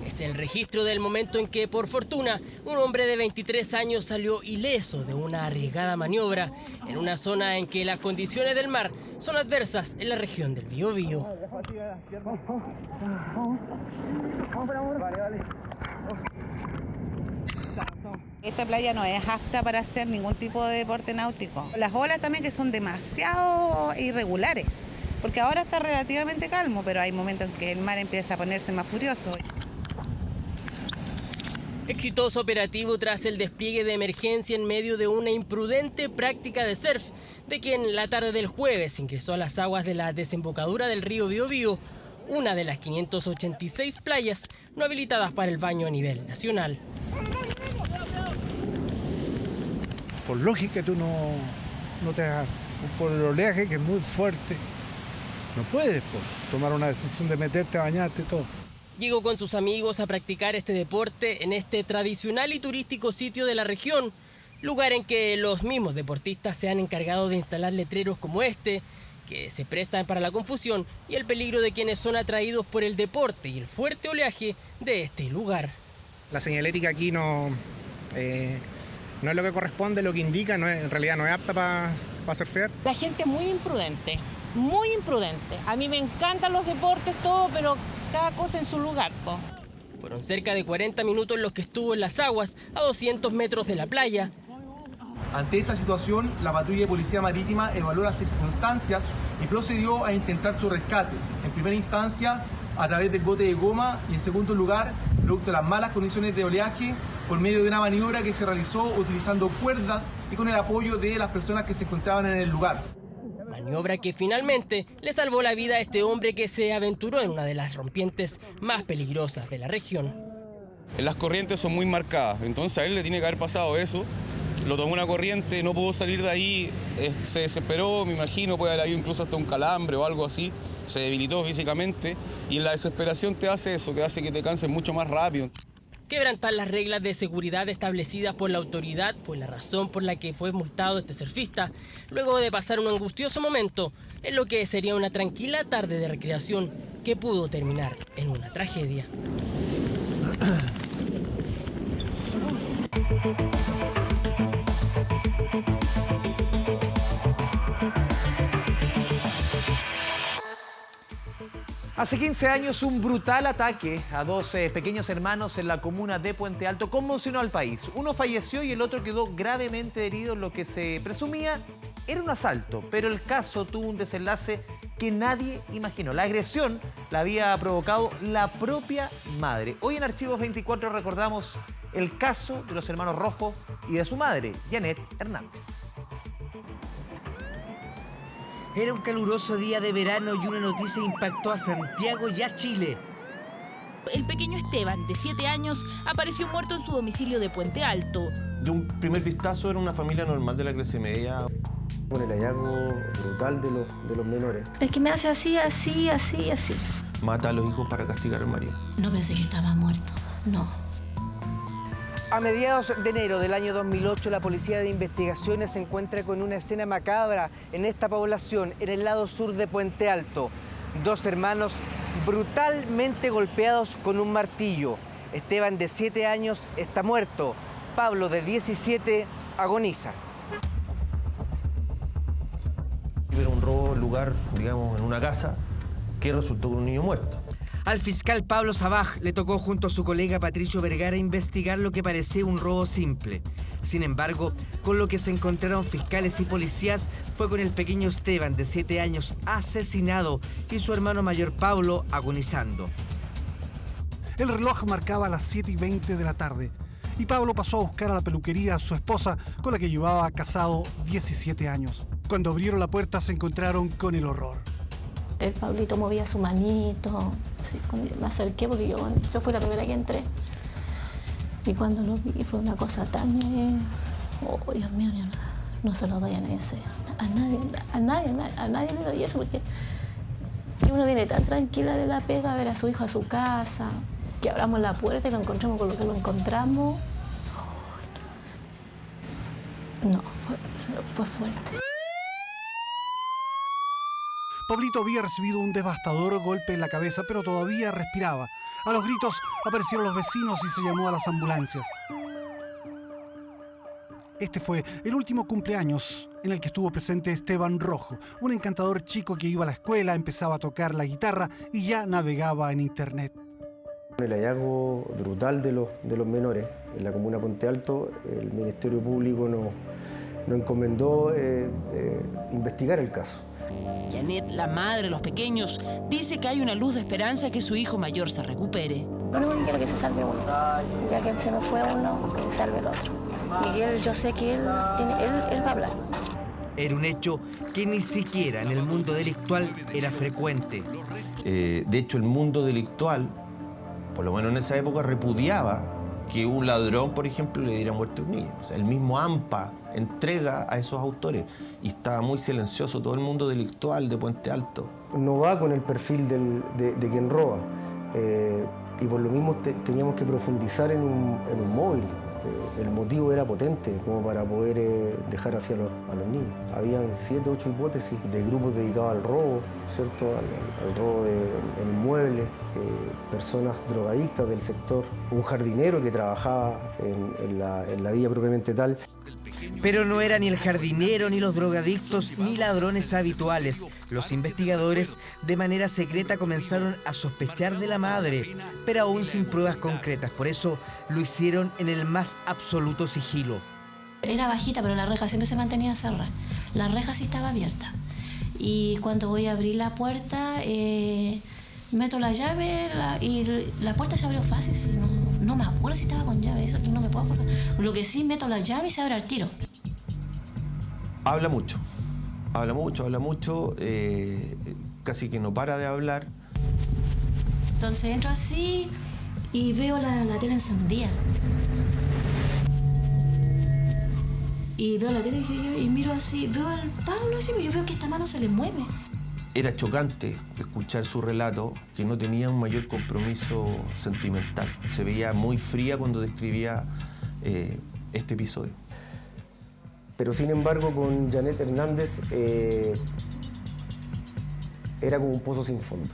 Es el registro del momento en que, por fortuna, un hombre de 23 años salió ileso de una arriesgada maniobra en una zona en que las condiciones del mar son adversas en la región del Biobío. Esta playa no es apta para hacer ningún tipo de deporte náutico. Las olas también que son demasiado irregulares, porque ahora está relativamente calmo, pero hay momentos en que el mar empieza a ponerse más furioso. Exitoso operativo tras el despliegue de emergencia en medio de una imprudente práctica de surf, de quien la tarde del jueves ingresó a las aguas de la desembocadura del río Biobío, una de las 586 playas no habilitadas para el baño a nivel nacional. Por lógica tú no te hagas, por el oleaje que es muy fuerte, no puedes tomar una decisión de meterte a bañarte y todo. Llegó con sus amigos a practicar este deporte en este tradicional y turístico sitio de la región, lugar en que los mismos deportistas se han encargado de instalar letreros como este, que se prestan para la confusión y el peligro de quienes son atraídos por el deporte y el fuerte oleaje de este lugar. La señalética aquí no es lo que corresponde, lo que indica, en realidad no es apta para surfear. La gente es muy imprudente, muy imprudente. A mí me encantan los deportes, todo, pero cada cosa en su lugar, po. Fueron cerca de 40 minutos los que estuvo en las aguas a 200 metros de la playa. Ante esta situación, la patrulla de Policía Marítima evaluó las circunstancias y procedió a intentar su rescate. En primera instancia, a través del bote de goma y en segundo lugar, producto de las malas condiciones de oleaje, por medio de una maniobra que se realizó utilizando cuerdas y con el apoyo de las personas que se encontraban en el lugar. Maniobra que finalmente le salvó la vida a este hombre que se aventuró en una de las rompientes más peligrosas de la región. Las corrientes son muy marcadas, entonces a él le tiene que haber pasado eso. Lo tomó una corriente, no pudo salir de ahí, se desesperó, me imagino, puede haber habido incluso hasta un calambre o algo así, se debilitó físicamente y en la desesperación te hace eso, te hace que te canses mucho más rápido. Quebrantar las reglas de seguridad establecidas por la autoridad fue la razón por la que fue multado este surfista, luego de pasar un angustioso momento en lo que sería una tranquila tarde de recreación que pudo terminar en una tragedia. Hace 15 años, un brutal ataque a dos pequeños hermanos en la comuna de Puente Alto conmocionó al país. Uno falleció y el otro quedó gravemente herido en lo que se presumía era un asalto, pero el caso tuvo un desenlace que nadie imaginó. La agresión la había provocado la propia madre. Hoy en Archivos 24 recordamos el caso de los hermanos Rojo y de su madre, Janet Hernández. Era un caluroso día de verano y una noticia impactó a Santiago y a Chile. El pequeño Esteban, de 7 años, apareció muerto en su domicilio de Puente Alto. De un primer vistazo era una familia normal de la clase media. Con el hallazgo brutal de los menores. Es que me hace así, así, así, así. Mata a los hijos para castigar al marido. No pensé que estaba muerto, no. A mediados de enero del año 2008, la Policía de Investigaciones se encuentra con una escena macabra en esta población, en el lado sur de Puente Alto. Dos hermanos brutalmente golpeados con un martillo. Esteban, de 7 años, está muerto. Pablo, de 17, agoniza. Era un robo en lugar, digamos, en una casa, que resultó con un niño muerto. Al fiscal Pablo Sabaj le tocó junto a su colega Patricio Vergara investigar lo que parecía un robo simple. Sin embargo, con lo que se encontraron fiscales y policías fue con el pequeño Esteban, de 7 años, asesinado y su hermano mayor Pablo agonizando. El reloj marcaba las 7:20 de la tarde y Pablo pasó a buscar a la peluquería a su esposa, con la que llevaba casado 17 años. Cuando abrieron la puerta se encontraron con el horror. El Pablito movía su manito, así, me acerqué porque yo fui la primera que entré. Y cuando lo vi fue una cosa tan... oh, Dios mío, no se lo doy a nadie. A nadie le doy eso porque uno viene tan tranquila de la pega a ver a su hijo a su casa, que abramos la puerta y lo encontramos con lo que lo encontramos. No, fue fuerte. Pablito había recibido un devastador golpe en la cabeza, pero todavía respiraba. A los gritos aparecieron los vecinos y se llamó a las ambulancias. Este fue el último cumpleaños en el que estuvo presente Esteban Rojo, un encantador chico que iba a la escuela, empezaba a tocar la guitarra y ya navegaba en internet. El hallazgo brutal de los menores en la comuna de Puente Alto, el Ministerio Público nos encomendó investigar el caso. Janet, la madre de los pequeños, dice que hay una luz de esperanza que su hijo mayor se recupere. Lo único que quiero es que se salve uno, ya que se nos fue uno, que se salve el otro. Miguel, yo sé que él va a hablar. Era un hecho que ni siquiera en el mundo delictual era frecuente. De hecho, el mundo delictual, por lo menos en esa época, repudiaba que un ladrón, por ejemplo, le diera muerte a un niño. O sea, el mismo AMPA entrega a esos autores y estaba muy silencioso todo el mundo delictual de Puente Alto. No va con el perfil de quien roba y por lo mismo teníamos que profundizar en un móvil el motivo era potente como para poder dejar así a los niños. Habían 7 u 8 hipótesis de grupos dedicados al robo, ¿cierto? Al robo en inmuebles, personas drogadictas del sector, un jardinero que trabajaba en la vía propiamente tal. Pero no era ni el jardinero, ni los drogadictos, ni ladrones habituales. Los investigadores, de manera secreta, comenzaron a sospechar de la madre, pero aún sin pruebas concretas. Por eso lo hicieron en el más absoluto sigilo. Era bajita, pero la reja siempre se mantenía cerrada. La reja sí estaba abierta. Y cuando voy a abrir la puerta, meto la llave y la puerta se abrió fácil. No me acuerdo si estaba con llave, eso no me puedo acordar. Lo que sí, meto la llave y se abre al tiro. Habla mucho, casi que no para de hablar. Entonces entro así y veo la tele encendida. Y veo la tele y miro así, veo al Pablo así, y yo veo que esta mano se le mueve. Era chocante escuchar su relato, que no tenía un mayor compromiso sentimental. Se veía muy fría cuando describía este episodio. Pero sin embargo, con Janet Hernández era como un pozo sin fondo.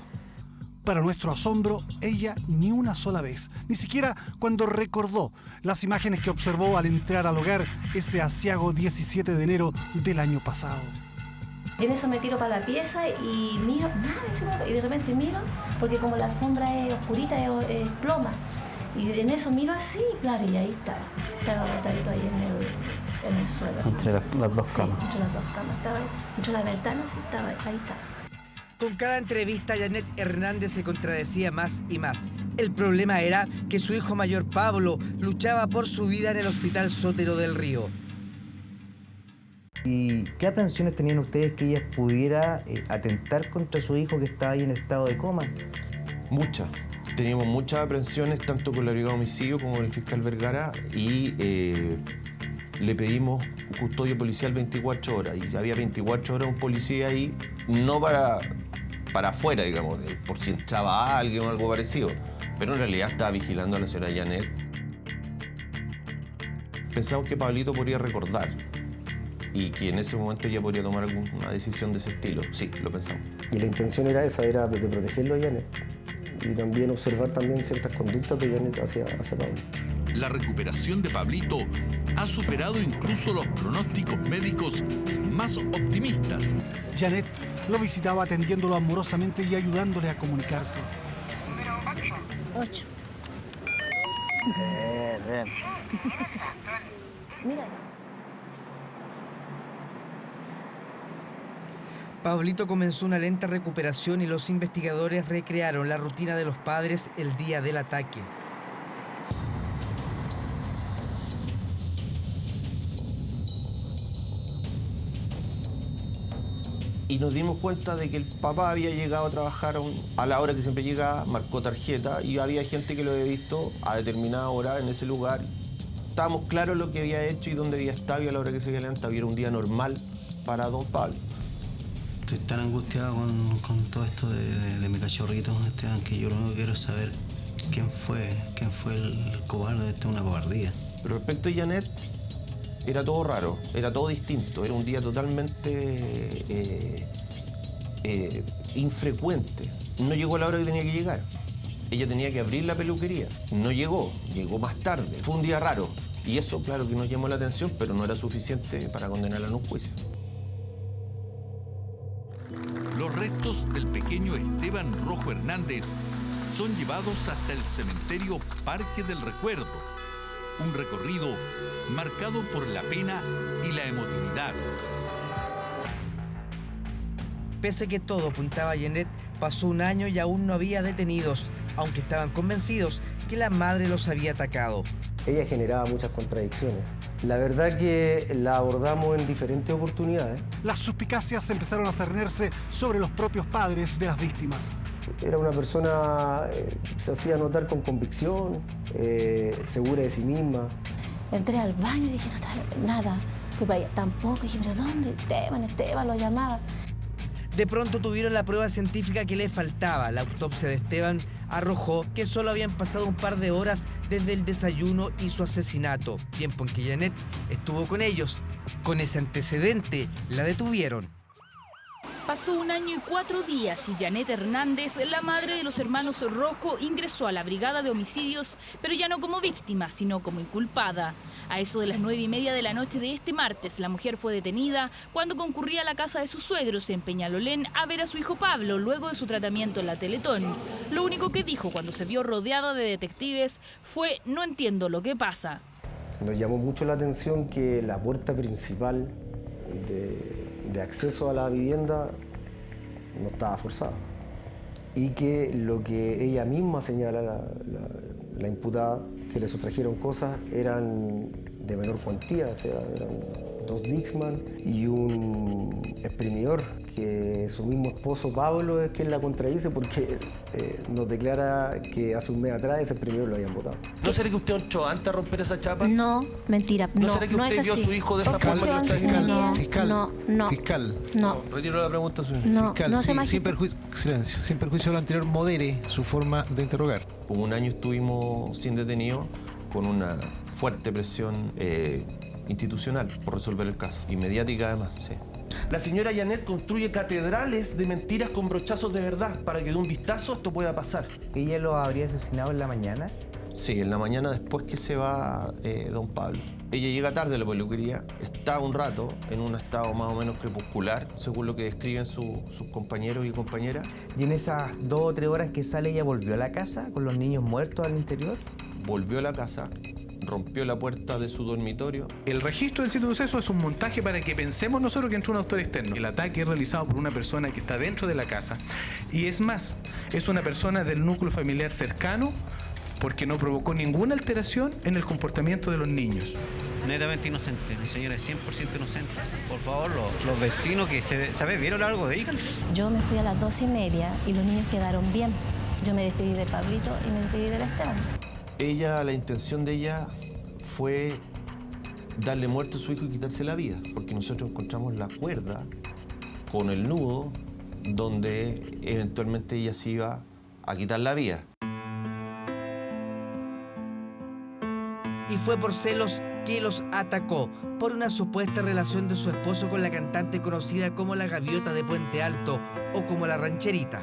Para nuestro asombro, ella ni una sola vez, ni siquiera cuando recordó las imágenes que observó al entrar al hogar ese aciago 17 de enero del año pasado. Y en eso me tiro para la pieza y miro, nada, y de repente miro, porque como la alfombra es oscurita, es ploma. Y en eso miro así, claro, y ahí estaba botadito ahí en el suelo. Entre las dos camas. Sí, entre las dos camas, estaba ahí, entre la ventana, sí, estaba ahí estaba. Con cada entrevista, Janet Hernández se contradecía más y más. El problema era que su hijo mayor, Pablo, luchaba por su vida en el Hospital Sotero del Río. ¿Y qué aprensiones tenían ustedes que ella pudiera atentar contra su hijo que estaba ahí en estado de coma? Muchas. Teníamos muchas aprensiones, tanto con la brigada de homicidio como con el fiscal Vergara, y le pedimos custodia policial 24 horas. Y había 24 horas un policía ahí, no para afuera, digamos, por si entraba alguien o algo parecido, pero en realidad estaba vigilando a la señora Janet. Pensamos que Pablito podría recordar y que en ese momento ella podría tomar alguna decisión de ese estilo. Sí, lo pensamos. Y la intención era esa, era de protegerlo a Janet y también observar también ciertas conductas de Janet hacia Pablo. La recuperación de Pablito ha superado incluso los pronósticos médicos más optimistas. Janet lo visitaba atendiéndolo amorosamente y ayudándole a comunicarse. 8. Mira. Pablito comenzó una lenta recuperación y los investigadores recrearon la rutina de los padres el día del ataque. Y nos dimos cuenta de que el papá había llegado a trabajar a la hora que siempre llegaba, marcó tarjeta y había gente que lo había visto a determinada hora en ese lugar. Estábamos claros lo que había hecho y dónde había estado y a la hora que se había levantado. Y era un día normal para don Pablo. Estoy tan angustiado con todo esto de mi cachorrito, Esteban, que yo lo único que quiero es saber quién fue el cobarde. Esto es una cobardía. Pero respecto a Janet, era todo raro, era todo distinto, era un día totalmente infrecuente. No llegó a la hora que tenía que llegar. Ella tenía que abrir la peluquería. No llegó más tarde. Fue un día raro. Y eso, claro, que nos llamó la atención, pero no era suficiente para condenarla en un juicio. Los restos del pequeño Esteban Rojo Hernández son llevados hasta el cementerio Parque del Recuerdo. Un recorrido marcado por la pena y la emotividad. Pese a que todo apuntaba a Janet, pasó un año y aún no había detenidos, aunque estaban convencidos que la madre los había atacado. Ella generaba muchas contradicciones. La verdad que la abordamos en diferentes oportunidades. Las suspicacias empezaron a cernirse sobre los propios padres de las víctimas. Era una persona, se hacía notar con convicción, segura de sí misma. Entré al baño y dije, no trae nada. Fui para allá, tampoco. Y dije, ¿pero dónde? Esteban lo llamaba. De pronto tuvieron la prueba científica que les faltaba. La autopsia de Esteban arrojó que solo habían pasado un par de horas desde el desayuno y su asesinato, tiempo en que Janet estuvo con ellos. Con ese antecedente, la detuvieron. Pasó 1 año y 4 días y Janet Hernández, la madre de los hermanos Rojo, ingresó a la brigada de homicidios, pero ya no como víctima, sino como inculpada. A eso de las 9:30 de la noche de este martes, la mujer fue detenida cuando concurría a la casa de sus suegros en Peñalolén a ver a su hijo Pablo luego de su tratamiento en la Teletón. Lo único que dijo cuando se vio rodeada de detectives fue: "No entiendo lo que pasa". Nos llamó mucho la atención que la puerta principal de acceso a la vivienda no estaba forzada y que lo que ella misma señala, la imputada, que le sustrajeron cosas, eran de menor cuantía, o sea, eran 2 Dixman y un exprimidor, que su mismo esposo Pablo es quien la contradice porque nos declara que hace un mes atrás ese exprimidor lo habían botado. ¿No será que usted entró antes a romper esa chapa? No, mentira. ¿No será que usted vio a su hijo de esa forma? Fiscal. No. Retiro la pregunta, señor. Fiscal, no sí, sin perjuicio de lo anterior, modere su forma de interrogar. Como 1 año estuvimos sin detenido, con una fuerte presión institucional por resolver el caso, y mediática además, sí. La señora Janet construye catedrales de mentiras con brochazos de verdad para que de un vistazo esto pueda pasar. ¿Ella lo habría asesinado en la mañana? Sí, en la mañana después que se va don Pablo. Ella llega tarde a la peluquería, está un rato en un estado más o menos crepuscular, según lo que describen sus compañeros y compañeras. ¿Y en esas 2 o 3 horas que sale ella volvió a la casa con los niños muertos al interior? Volvió a la casa, rompió la puerta de su dormitorio. El registro del sitio de suceso es un montaje para que pensemos nosotros que entró un autor externo. El ataque es realizado por una persona que está dentro de la casa y es más, es una persona del núcleo familiar cercano, porque no provocó ninguna alteración en el comportamiento de los niños. Netamente inocente, mi señora es 100% inocente. Por favor, los vecinos que vieron algo, díganles. Yo me fui a las 2:30 y los niños quedaron bien. Yo me despedí de Pablito y me despedí del Esteban. La intención de ella fue darle muerte a su hijo y quitarse la vida, porque nosotros encontramos la cuerda con el nudo donde eventualmente ella se iba a quitar la vida. Y fue por celos que los atacó, por una supuesta relación de su esposo con la cantante conocida como la Gaviota de Puente Alto o como la Rancherita.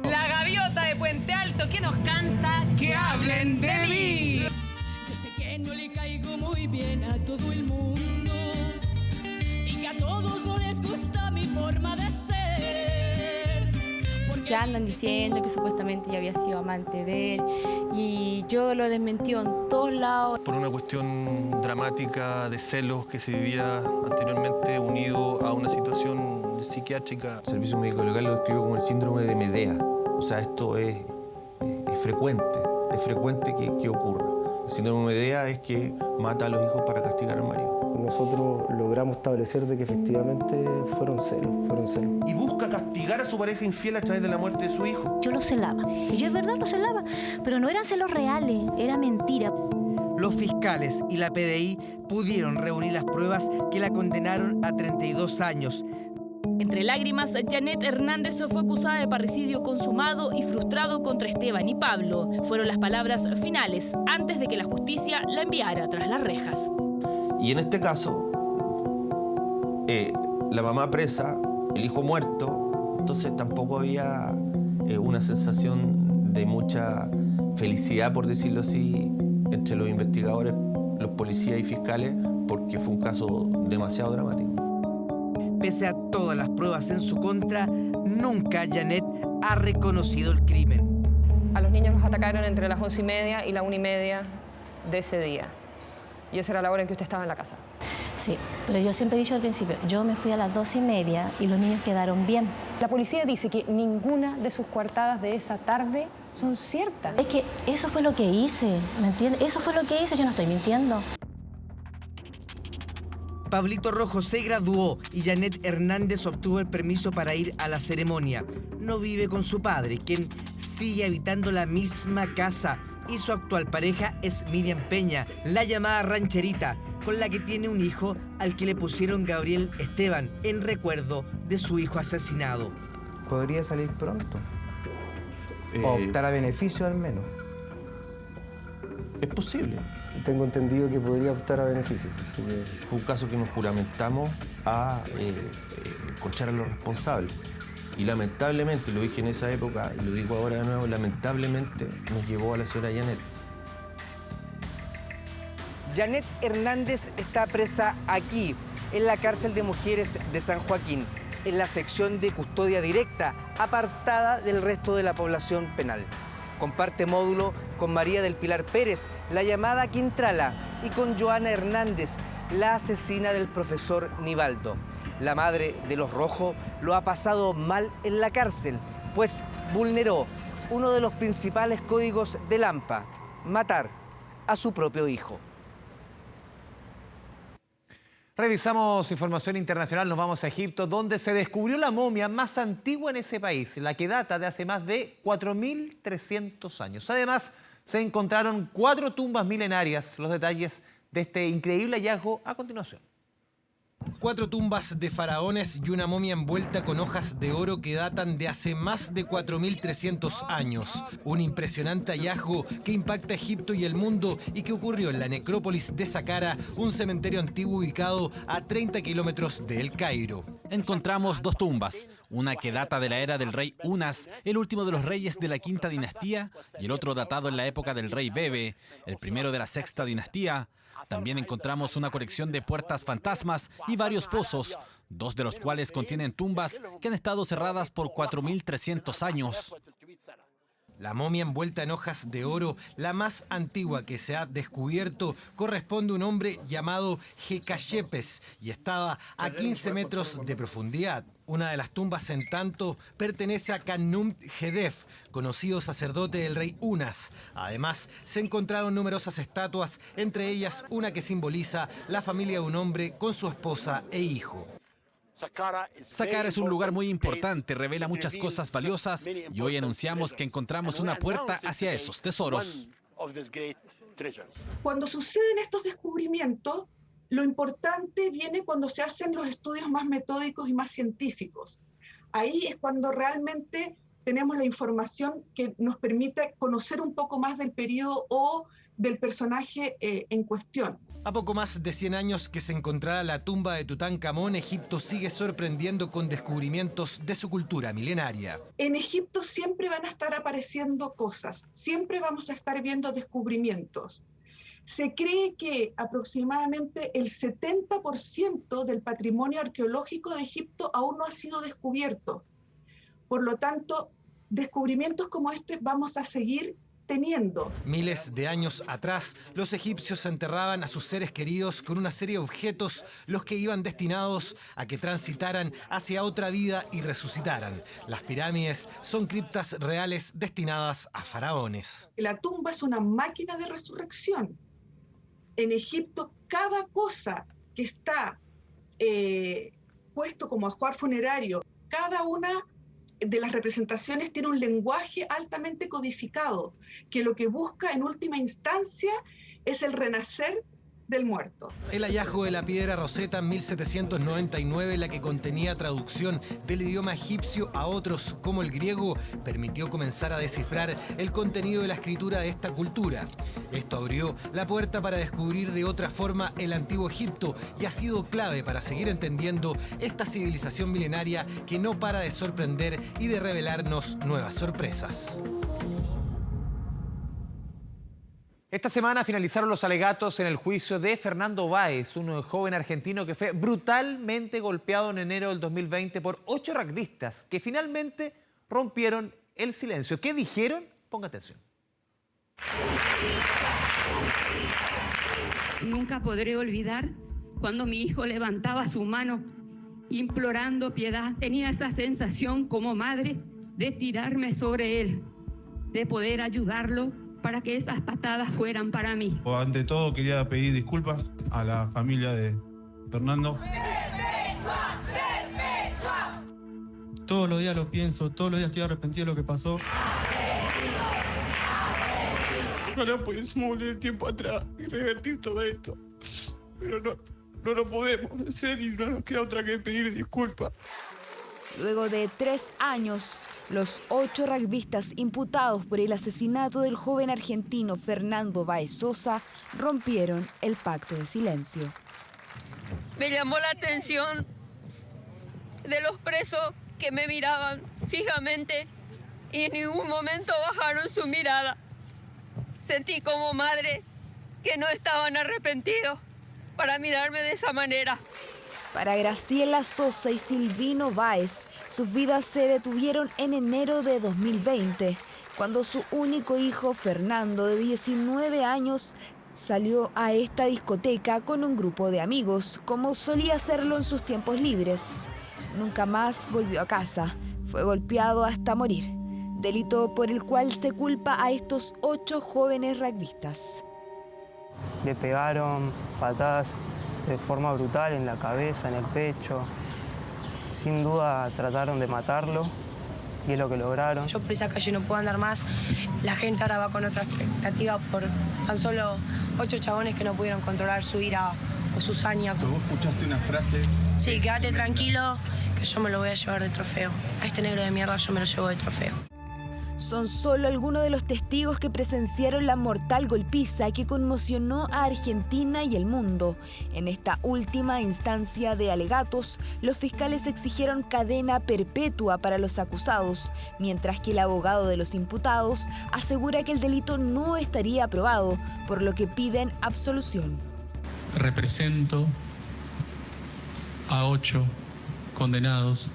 La Gaviota de Puente Alto, que nos canta "Que hablen de mí". Yo sé que no le caigo muy bien a todo el mundo y que a todos no les gusta mi forma de ser. Que andan diciendo que supuestamente ya había sido amante de él y yo lo he desmentido en todos lados. Por una cuestión dramática de celos que se vivía anteriormente unido a una situación psiquiátrica. El Servicio Médico Legal lo describió como el síndrome de Medea. O sea, esto es frecuente que ocurra. El síndrome de Medea es que mata a los hijos para castigar al marido. Nosotros logramos establecer de que efectivamente fueron celos. Y busca castigar a su pareja infiel a través de la muerte de su hijo. Yo lo celaba. Y yo es verdad lo celaba. Pero no eran celos reales, era mentira. Los fiscales y la PDI pudieron reunir las pruebas que la condenaron a 32 años. Entre lágrimas, Janet Hernández fue acusada de parricidio consumado y frustrado contra Esteban y Pablo. Fueron las palabras finales antes de que la justicia la enviara tras las rejas. Y en este caso, la mamá presa, el hijo muerto, entonces tampoco había una sensación de mucha felicidad, por decirlo así, entre los investigadores, los policías y fiscales, porque fue un caso demasiado dramático. Pese a todas las pruebas en su contra, nunca Janet ha reconocido el crimen. A los niños los atacaron entre las 11:30 y la 1:30 de ese día. Y esa era la hora en que usted estaba en la casa. Sí, pero yo siempre he dicho al principio, yo me fui a las 2:30 y los niños quedaron bien. La policía dice que ninguna de sus coartadas de esa tarde son ciertas. Es que eso fue lo que hice, ¿me entiendes? Eso fue lo que hice, yo no estoy mintiendo. Pablito Rojo se graduó y Janet Hernández obtuvo el permiso para ir a la ceremonia. No vive con su padre, quien sigue habitando la misma casa, y su actual pareja es Miriam Peña, la llamada Rancherita, con la que tiene un hijo al que le pusieron Gabriel Esteban en recuerdo de su hijo asesinado. podría salir pronto. O optar a beneficio al menos. Es posible. Tengo entendido que podría optar a beneficio. Fue un caso que nos juramentamos a encontrar a los responsables. Y lamentablemente, lo dije en esa época y lo digo ahora de nuevo, lamentablemente nos llevó a la señora Janet. Janet Hernández está presa aquí, en la cárcel de mujeres de San Joaquín, en la sección de custodia directa, apartada del resto de la población penal. Comparte módulo con María del Pilar Pérez, la llamada Quintrala, y con Joana Hernández, la asesina del profesor Nivaldo. La madre de los Rojo lo ha pasado mal en la cárcel, pues vulneró uno de los principales códigos del AMPA, matar a su propio hijo. Revisamos información internacional, nos vamos a Egipto, donde se descubrió la momia más antigua en ese país, la que data de hace más de 4.300 años. Además, se encontraron 4 tumbas milenarias. Los detalles de este increíble hallazgo a continuación. 4 tumbas de faraones y una momia envuelta con hojas de oro que datan de hace más de 4.300 años. Un impresionante hallazgo que impacta a Egipto y el mundo y que ocurrió en la necrópolis de Saqqara, un cementerio antiguo ubicado a 30 kilómetros de El Cairo. Encontramos 2 tumbas, una que data de la era del rey Unas, el último de los reyes de la quinta dinastía, y el otro datado en la época del rey Bebe, el primero de la sexta dinastía. También encontramos una colección de puertas fantasmas y varios pozos, 2 de los cuales contienen tumbas que han estado cerradas por 4.300 años. La momia envuelta en hojas de oro, la más antigua que se ha descubierto, corresponde a un hombre llamado Hekashepes y estaba a 15 metros de profundidad. Una de las tumbas, en tanto, pertenece a Khnum Hedef, conocido sacerdote del rey Unas. Además, se encontraron numerosas estatuas, entre ellas una que simboliza la familia de un hombre con su esposa e hijo. Saqqara es un lugar muy importante, revela muchas cosas valiosas y hoy anunciamos que encontramos una puerta hacia esos tesoros. Cuando suceden estos descubrimientos, lo importante viene cuando se hacen los estudios más metódicos y más científicos. Ahí es cuando realmente tenemos la información que nos permite conocer un poco más del periodo o del personaje en cuestión. A poco más de 100 años que se encontrara la tumba de Tutankamón, Egipto sigue sorprendiendo con descubrimientos de su cultura milenaria. En Egipto siempre van a estar apareciendo cosas, siempre vamos a estar viendo descubrimientos. Se cree que aproximadamente el 70% del patrimonio arqueológico de Egipto aún no ha sido descubierto. Por lo tanto, descubrimientos como este vamos a seguir teniendo. Miles de años atrás, los egipcios enterraban a sus seres queridos con una serie de objetos, los que iban destinados a que transitaran hacia otra vida y resucitaran. Las pirámides son criptas reales destinadas a faraones. La tumba es una máquina de resurrección. En Egipto, cada cosa que está puesto como ajuar funerario, cada una de las representaciones tiene un lenguaje altamente codificado, que lo que busca en última instancia es el renacer del muerto. El hallazgo de la piedra Rosetta en 1799, la que contenía traducción del idioma egipcio a otros como el griego, permitió comenzar a descifrar el contenido de la escritura de esta cultura. Esto abrió la puerta para descubrir de otra forma el antiguo Egipto y ha sido clave para seguir entendiendo esta civilización milenaria que no para de sorprender y de revelarnos nuevas sorpresas. Esta semana finalizaron los alegatos en el juicio de Fernando Báez, un joven argentino que fue brutalmente golpeado en enero del 2020 por 8 rugbyistas que finalmente rompieron el silencio. ¿Qué dijeron? Ponga atención. Nunca podré olvidar cuando mi hijo levantaba su mano implorando piedad. Tenía esa sensación como madre de tirarme sobre él, de poder ayudarlo para que esas patadas fueran para mí. Ante todo quería pedir disculpas a la familia de Fernando. Todos los días lo pienso, todos los días estoy arrepentido de lo que pasó. Ojalá pudiésemos volver el tiempo atrás y revertir todo esto. Pero no lo podemos hacer y no nos queda otra que pedir disculpas. Luego de 3 años, los 8 rugbyistas imputados por el asesinato del joven argentino Fernando Báez Sosa rompieron el pacto de silencio. Me llamó la atención de los presos que me miraban fijamente y en ningún momento bajaron su mirada. Sentí como madre que no estaban arrepentidos para mirarme de esa manera. Para Graciela Sosa y Silvino Báez, sus vidas se detuvieron en enero de 2020, cuando su único hijo, Fernando, de 19 años, salió a esta discoteca con un grupo de amigos, como solía hacerlo en sus tiempos libres. Nunca más volvió a casa. Fue golpeado hasta morir, delito por el cual se culpa a estos 8 jóvenes rugbyistas. Le pegaron patadas de forma brutal en la cabeza, en el pecho. Sin duda trataron de matarlo y es lo que lograron. Yo por esa calle no puedo andar más. La gente ahora va con otra expectativa por tan solo 8 chabones que no pudieron controlar su ira o su saña. ¿Vos escuchaste una frase? Sí, quédate tranquilo, que yo me lo voy a llevar de trofeo. A este negro de mierda yo me lo llevo de trofeo. Son solo algunos de los testigos que presenciaron la mortal golpiza que conmocionó a Argentina y el mundo. En esta última instancia de alegatos, los fiscales exigieron cadena perpetua para los acusados, mientras que el abogado de los imputados asegura que el delito no estaría aprobado, por lo que piden absolución. Represento a 8 condenados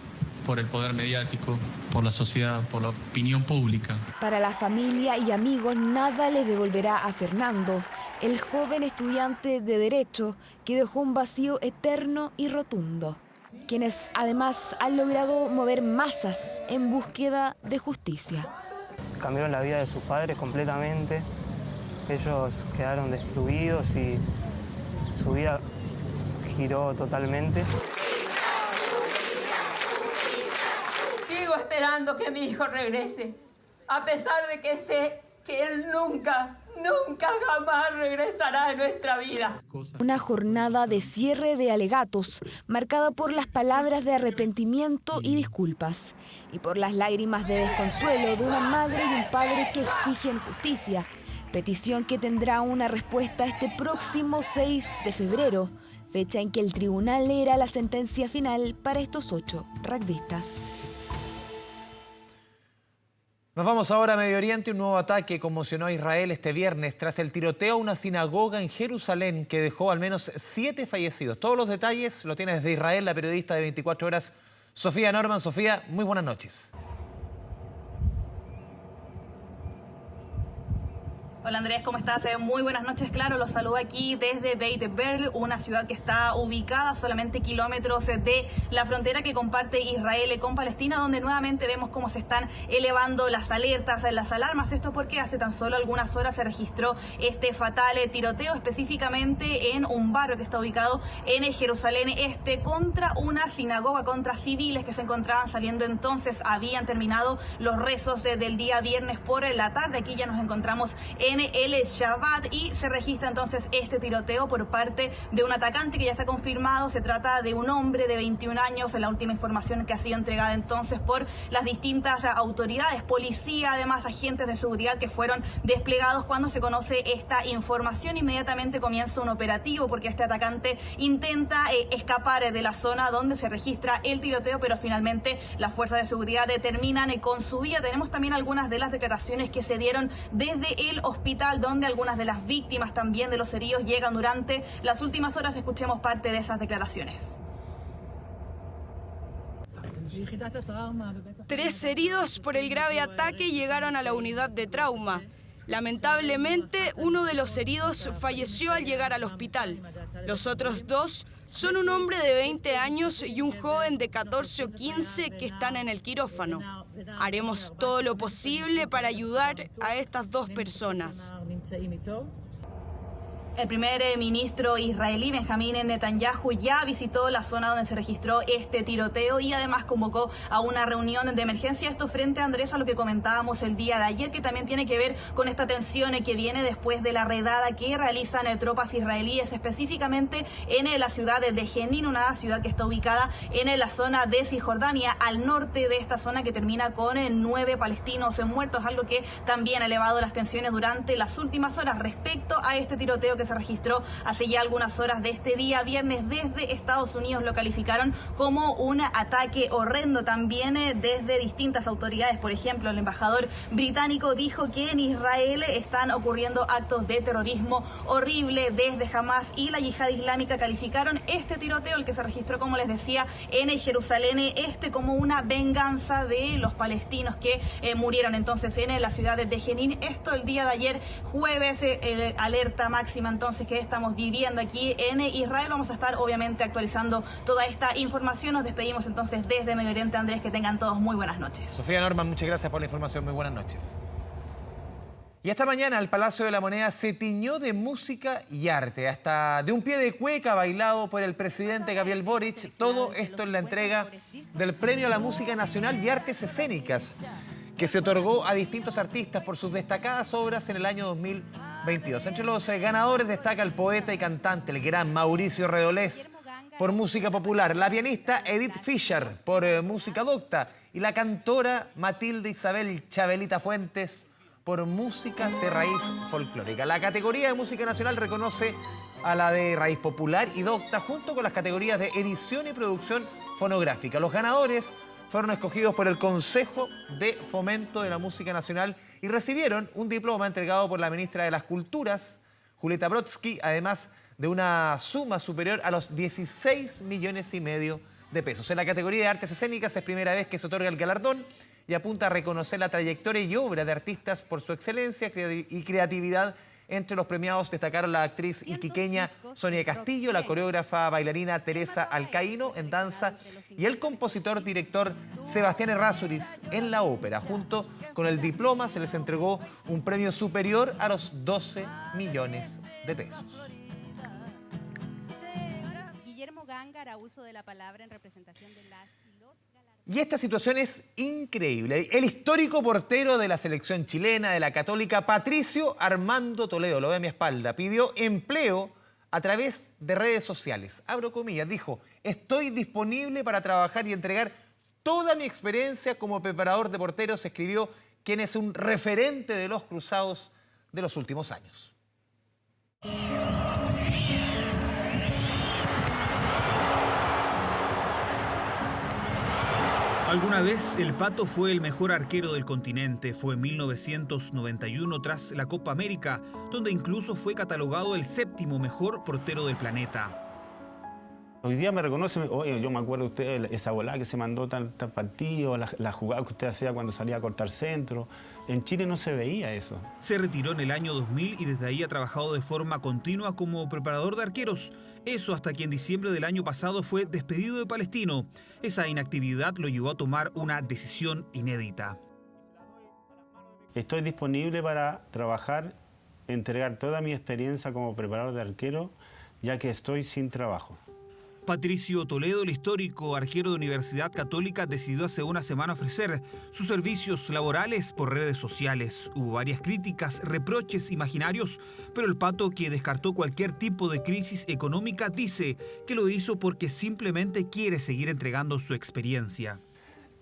por el poder mediático, por la sociedad, por la opinión pública. Para la familia y amigos nada le devolverá a Fernando, el joven estudiante de Derecho que dejó un vacío eterno y rotundo, quienes además han logrado mover masas en búsqueda de justicia. Cambiaron la vida de sus padres completamente, ellos quedaron destruidos y su vida giró totalmente. Sigo esperando que mi hijo regrese, a pesar de que sé que él nunca jamás regresará a nuestra vida. Una jornada de cierre de alegatos, marcada por las palabras de arrepentimiento y disculpas, y por las lágrimas de desconsuelo de una madre y un padre que exigen justicia, petición que tendrá una respuesta este próximo 6 de febrero, fecha en que el tribunal leerá la sentencia final para estos 8 rugbyistas. Nos vamos ahora a Medio Oriente. Un nuevo ataque conmocionó a Israel este viernes tras el tiroteo a una sinagoga en Jerusalén que dejó al menos 7 fallecidos. Todos los detalles lo tiene desde Israel la periodista de 24 horas, Sofía Norman. Sofía, muy buenas noches. Hola Andrés, ¿cómo estás? Muy buenas noches. Claro, los saludo aquí desde Beit Berl, una ciudad que está ubicada solamente kilómetros de la frontera que comparte Israel con Palestina, donde nuevamente vemos cómo se están elevando las alertas, las alarmas. Esto porque hace tan solo algunas horas se registró este fatal tiroteo, específicamente en un barrio que está ubicado en Jerusalén Este, contra una sinagoga, contra civiles que se encontraban saliendo. Entonces habían terminado los rezos del día viernes por la tarde. Aquí ya nos encontramos en el Shabbat y se registra entonces este tiroteo por parte de un atacante que ya se ha confirmado. Se trata de un hombre de 21 años, en la última información que ha sido entregada entonces por las distintas autoridades, policía, además agentes de seguridad que fueron desplegados. Cuando se conoce esta información, inmediatamente comienza un operativo porque este atacante intenta escapar de la zona donde se registra el tiroteo, pero finalmente las fuerzas de seguridad terminan con su vida. Tenemos también algunas de las declaraciones que se dieron desde el hospital, donde algunas de las víctimas también de los heridos llegan durante las últimas horas. Escuchemos parte de esas declaraciones. 3 heridos por el grave ataque llegaron a la unidad de trauma. Lamentablemente, uno de los heridos falleció al llegar al hospital. Los otros 2 son un hombre de 20 años y un joven de 14 o 15 que están en el quirófano. Haremos todo lo posible para ayudar a estas 2 personas. El primer ministro israelí Benjamín Netanyahu ya visitó la zona donde se registró este tiroteo y además convocó a una reunión de emergencia. Esto frente, Andrés, a lo que comentábamos el día de ayer, que también tiene que ver con esta tensión que viene después de la redada que realizan tropas israelíes, específicamente en la ciudad de Jenin, una ciudad que está ubicada en la zona de Cisjordania, al norte de esta zona, que termina con 9 palestinos muertos, algo que también ha elevado las tensiones durante las últimas horas respecto a este tiroteo que se registró hace ya algunas horas de este día viernes. Desde Estados Unidos lo calificaron como un ataque horrendo. También desde distintas autoridades, por ejemplo, el embajador británico dijo que en Israel están ocurriendo actos de terrorismo horrible. Desde Hamas y la Yihad Islámica calificaron este tiroteo, el que se registró, como les decía, en Jerusalén, como una venganza de los palestinos que murieron entonces en la ciudad de Jenin. Esto el día de ayer, jueves, alerta máxima entonces que estamos viviendo aquí en Israel. Vamos a estar obviamente actualizando toda esta información. Nos despedimos entonces desde Medio Oriente, Andrés, que tengan todos muy buenas noches. Sofía Norman, muchas gracias por la información, muy buenas noches. Y esta mañana el Palacio de la Moneda se tiñó de música y arte, hasta de un pie de cueca bailado por el presidente Gabriel Boric. Todo esto en la entrega del Premio a la Música Nacional y Artes Escénicas, que se otorgó a distintos artistas por sus destacadas obras en el año 2022. Entre los ganadores destaca el poeta y cantante, el gran Mauricio Redolés, por música popular, la pianista Edith Fischer por música docta y la cantora Matilde Isabel Chabelita Fuentes por música de raíz folclórica. La categoría de música nacional reconoce a la de raíz popular y docta junto con las categorías de edición y producción fonográfica. Los ganadores fueron escogidos por el Consejo de Fomento de la Música Nacional y recibieron un diploma entregado por la ministra de las Culturas, Julieta Brodsky, además de una suma superior a los 16,5 millones de pesos. En la categoría de artes escénicas es primera vez que se otorga el galardón y apunta a reconocer la trayectoria y obra de artistas por su excelencia y creatividad. Entre los premiados destacaron la actriz iquiqueña Sonia Castillo, la coreógrafa bailarina Teresa Alcaíno en danza y el compositor-director Sebastián Errázuriz en la ópera. Junto con el diploma se les entregó un premio superior a los 12 millones de pesos. Guillermo Ganga hará uso de la palabra en representación de las y los galardonados. Y esta situación es increíble. El histórico portero de la selección chilena de la Católica, Patricio Armando Toledo, lo ve a mi espalda, pidió empleo a través de redes sociales. Abro comillas, dijo: estoy disponible para trabajar y entregar toda mi experiencia como preparador de porteros, escribió quien es un referente de los cruzados de los últimos años. Alguna vez el Pato fue el mejor arquero del continente. Fue en 1991 tras la Copa América, donde incluso fue catalogado el 7º mejor portero del planeta. Hoy día me reconoce, oye, yo me acuerdo de usted, esa volada que se mandó tal partido, la jugada que usted hacía cuando salía a cortar centro. En Chile no se veía eso. Se retiró en el año 2000 y desde ahí ha trabajado de forma continua como preparador de arqueros. Eso hasta que en diciembre del año pasado fue despedido de Palestino. Esa inactividad lo llevó a tomar una decisión inédita. Estoy disponible para trabajar, entregar toda mi experiencia como preparador de arquero, ya que estoy sin trabajo. Patricio Toledo, el histórico arquero de Universidad Católica, decidió hace una semana ofrecer sus servicios laborales por redes sociales. Hubo varias críticas, reproches imaginarios, pero el Pato, que descartó cualquier tipo de crisis económica, dice que lo hizo porque simplemente quiere seguir entregando su experiencia.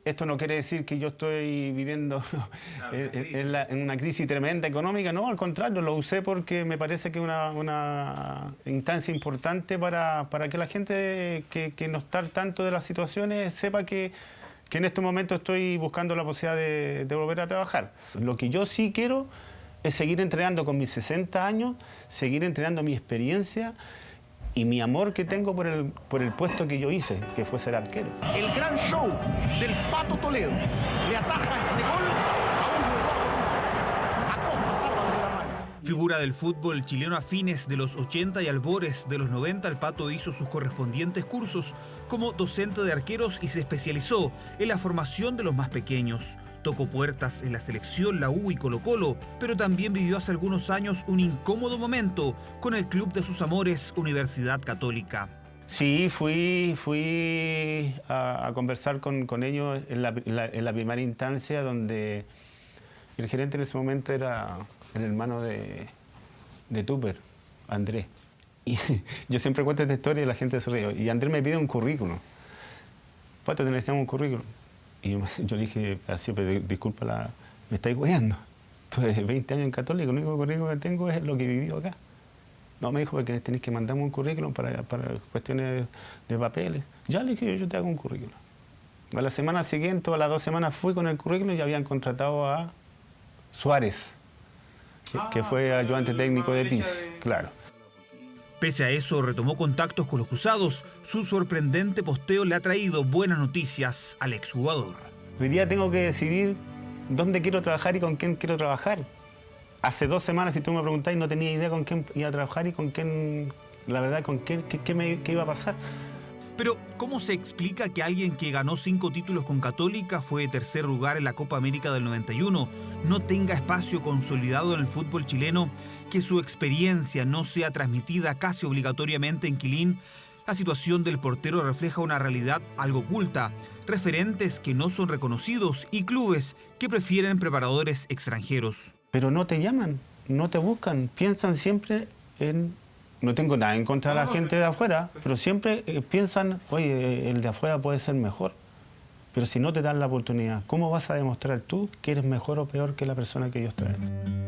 Esto no quiere decir que yo estoy viviendo en una crisis tremenda económica, no, al contrario, lo usé porque me parece que es una instancia importante para que la gente que no está al tanto de las situaciones sepa que en este momento estoy buscando la posibilidad de volver a trabajar. Lo que yo sí quiero es seguir entregando con mis 60 años, seguir entregando mi experiencia y mi amor que tengo por el puesto que yo hice, que fue ser arquero. El gran show del Pato Toledo le ataja este gol a Hugo Eduardo Acosta, salva de la mano. Figura del fútbol chileno a fines de los 80 y albores de los 90, el Pato hizo sus correspondientes cursos como docente de arqueros y se especializó en la formación de los más pequeños. Tocó puertas en la selección, la U y Colo-Colo, pero también vivió hace algunos años un incómodo momento con el club de sus amores, Universidad Católica. Sí, fui a conversar con ellos en la primera instancia, donde el gerente en ese momento era el hermano de Tupper, Andrés. Y yo siempre cuento esta historia y la gente se ríe. Y Andrés me pide un currículum. Pato, te necesitamos un currículum. Y yo le dije, así, pero disculpa, me estáis hueando. Tuve 20 años en Católica, el único currículum que tengo es lo que viví acá. No, me dijo, porque tenéis que mandarme un currículum para cuestiones de papeles. Ya le dije, yo te hago un currículum. A la semana siguiente, o a las 2 semanas, fui con el currículum y ya habían contratado a Suárez, que fue ayudante técnico de PIS, claro. Pese a eso, retomó contactos con los cruzados. Su sorprendente posteo le ha traído buenas noticias al exjugador. Hoy día tengo que decidir dónde quiero trabajar y con quién quiero trabajar. Hace 2 semanas, si tú me preguntáis, no tenía idea con quién iba a trabajar y con quién, la verdad, con qué iba a pasar. Pero, ¿cómo se explica que alguien que ganó 5 títulos con Católica, fue tercer lugar en la Copa América del 91, no tenga espacio consolidado en el fútbol chileno, que su experiencia no sea transmitida casi obligatoriamente en Quilín? La situación del portero refleja una realidad algo oculta, referentes que no son reconocidos y clubes que prefieren preparadores extranjeros. Pero no te llaman, no te buscan, piensan siempre en... No tengo nada en contra de la gente de afuera, pero siempre piensan, oye, el de afuera puede ser mejor. Pero si no te dan la oportunidad, ¿cómo vas a demostrar tú que eres mejor o peor que la persona que ellos traen?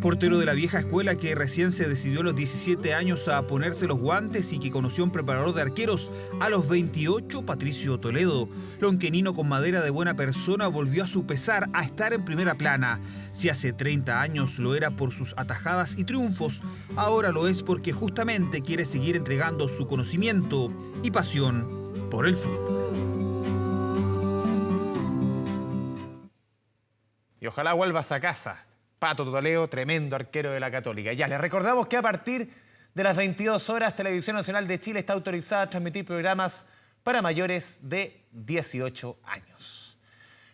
Portero de la vieja escuela que recién se decidió a los 17 años a ponerse los guantes y que conoció a un preparador de arqueros a los 28, Patricio Toledo. Lonquenino con madera de buena persona volvió a su pesar a estar en primera plana. Si hace 30 años lo era por sus atajadas y triunfos, ahora lo es porque justamente quiere seguir entregando su conocimiento y pasión por el fútbol. Y ojalá vuelvas a casa. Pato Toledo, tremendo arquero de la Católica. Ya, les recordamos que a partir de las 22 horas, Televisión Nacional de Chile está autorizada a transmitir programas para mayores de 18 años.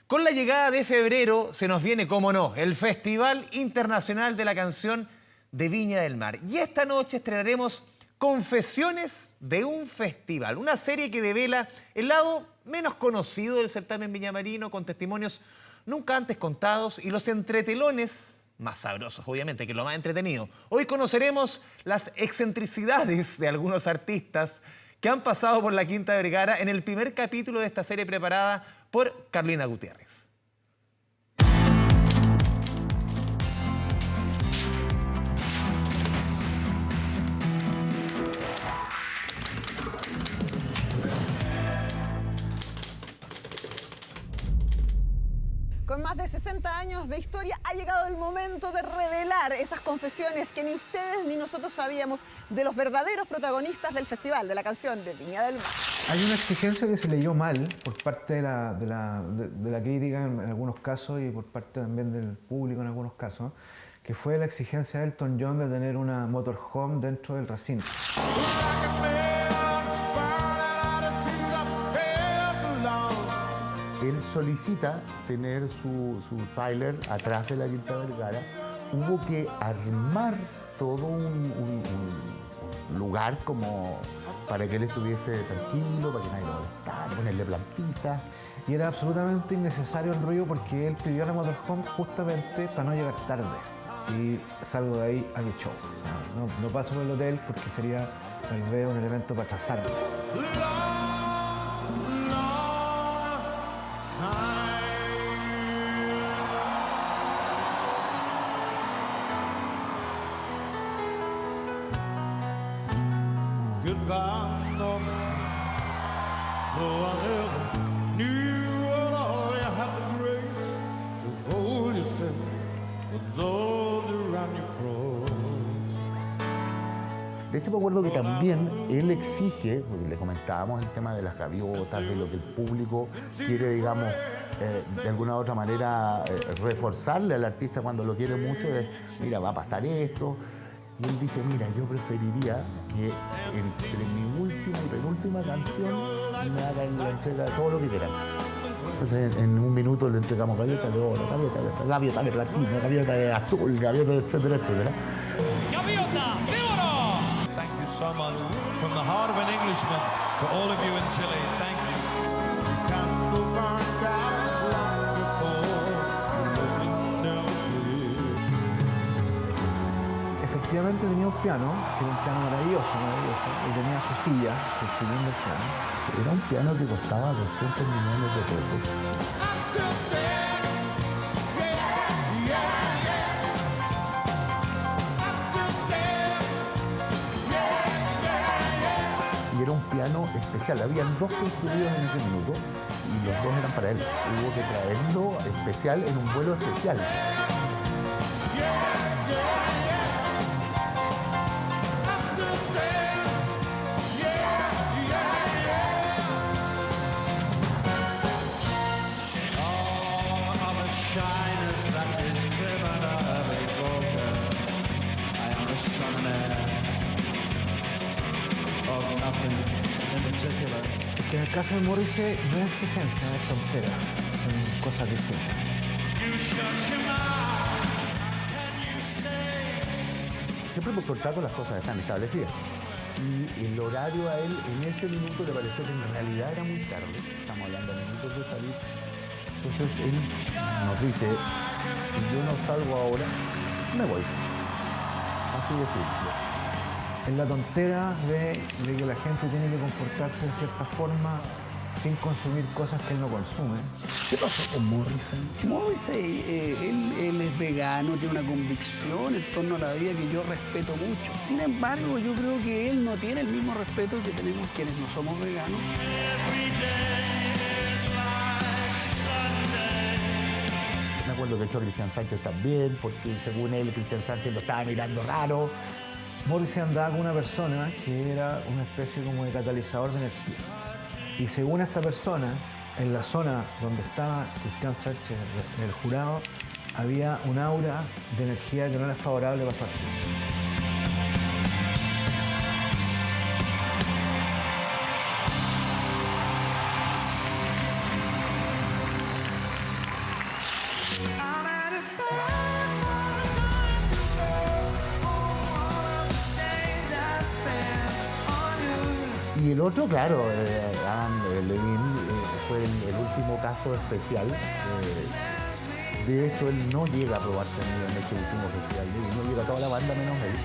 Con la llegada de febrero se nos viene, como no, el Festival Internacional de la Canción de Viña del Mar. Y esta noche estrenaremos Confesiones de un Festival, una serie que devela el lado menos conocido del certamen viñamarino, con testimonios nunca antes contados y los entretelones más sabrosos, obviamente, que es lo más entretenido. Hoy conoceremos las excentricidades de algunos artistas que han pasado por la Quinta Vergara en el primer capítulo de esta serie preparada por Carolina Gutiérrez. Con más de 60 años de historia ha llegado el momento de revelar esas confesiones que ni ustedes ni nosotros sabíamos de los verdaderos protagonistas del Festival de la Canción de Viña del Mar. Hay una exigencia que se leyó mal por parte de la crítica en algunos casos y por parte también del público en algunos casos, que fue la exigencia de Elton John de tener una motorhome dentro del recinto. Él solicita tener su trailer atrás de la Quinta Vergara. Hubo que armar todo un lugar como para que él estuviese tranquilo, para que nadie lo molestara, ponerle plantitas. Y era absolutamente innecesario el ruido porque él pidió la motorhome justamente para no llegar tarde. Y salgo de ahí a mi show. O sea, no paso por el hotel porque sería tal vez un elemento para atrasarme. Goodbye, Normandy, though I never knew at all you had the grace to hold yourself with those around you crawl. De hecho, me acuerdo que también él exige, porque le comentábamos el tema de las gaviotas, de lo que el público quiere, digamos, de alguna u otra manera reforzarle al artista cuando lo quiere mucho, es, mira, va a pasar esto. Y él dice, mira, yo preferiría que entre mi última y penúltima canción me hagan la entrega de todo lo que quieran. Entonces en un minuto le entregamos gaviotas de oro, gaviotas de platino, gaviotas de azul, gaviotas, etcétera, etcétera. ¡Gaviota de oro! Thank you so much from the heart of an Englishman for all of you in Chile. Thank you. Candle burned out long before looking down here. Efectivamente tenía un piano, que era un piano maravilloso, y tenía su silla, el sillín del piano. Era un piano que costaba 200 millones de pesos. Y era un piano especial. Habían dos construidos en ese minuto y los dos eran para él. Hubo que traerlo especial en un vuelo especial. Que en el caso de Morrissey no es exigencia, es tontera, son cosas distintas. Siempre por contrato las cosas están establecidas. Y el horario a él en ese minuto le pareció que en realidad era muy tarde. Estamos hablando de minutos de salir. Entonces él nos dice, si yo no salgo ahora, me voy. Así de simple. Es la tontera de que la gente tiene que comportarse de cierta forma sin consumir cosas que él no consume. ¿Qué pasó con Morrissey? Morrissey, él es vegano, tiene una convicción en torno a la vida que yo respeto mucho. Sin embargo, yo creo que él no tiene el mismo respeto que tenemos quienes no somos veganos. Me acuerdo que echó a Cristian Sánchez también, porque según él, Cristian Sánchez lo estaba mirando raro. Morrissey andaba con una persona que era una especie como de catalizador de energía. Y según esta persona, en la zona donde estaba Cristian Sánchez, en el jurado, había un aura de energía que no era favorable para su artista. Y el otro, claro, Adam Levine fue el último caso especial. De hecho, él no llega a probar sonido en este último festival. No llega toda la banda menos él.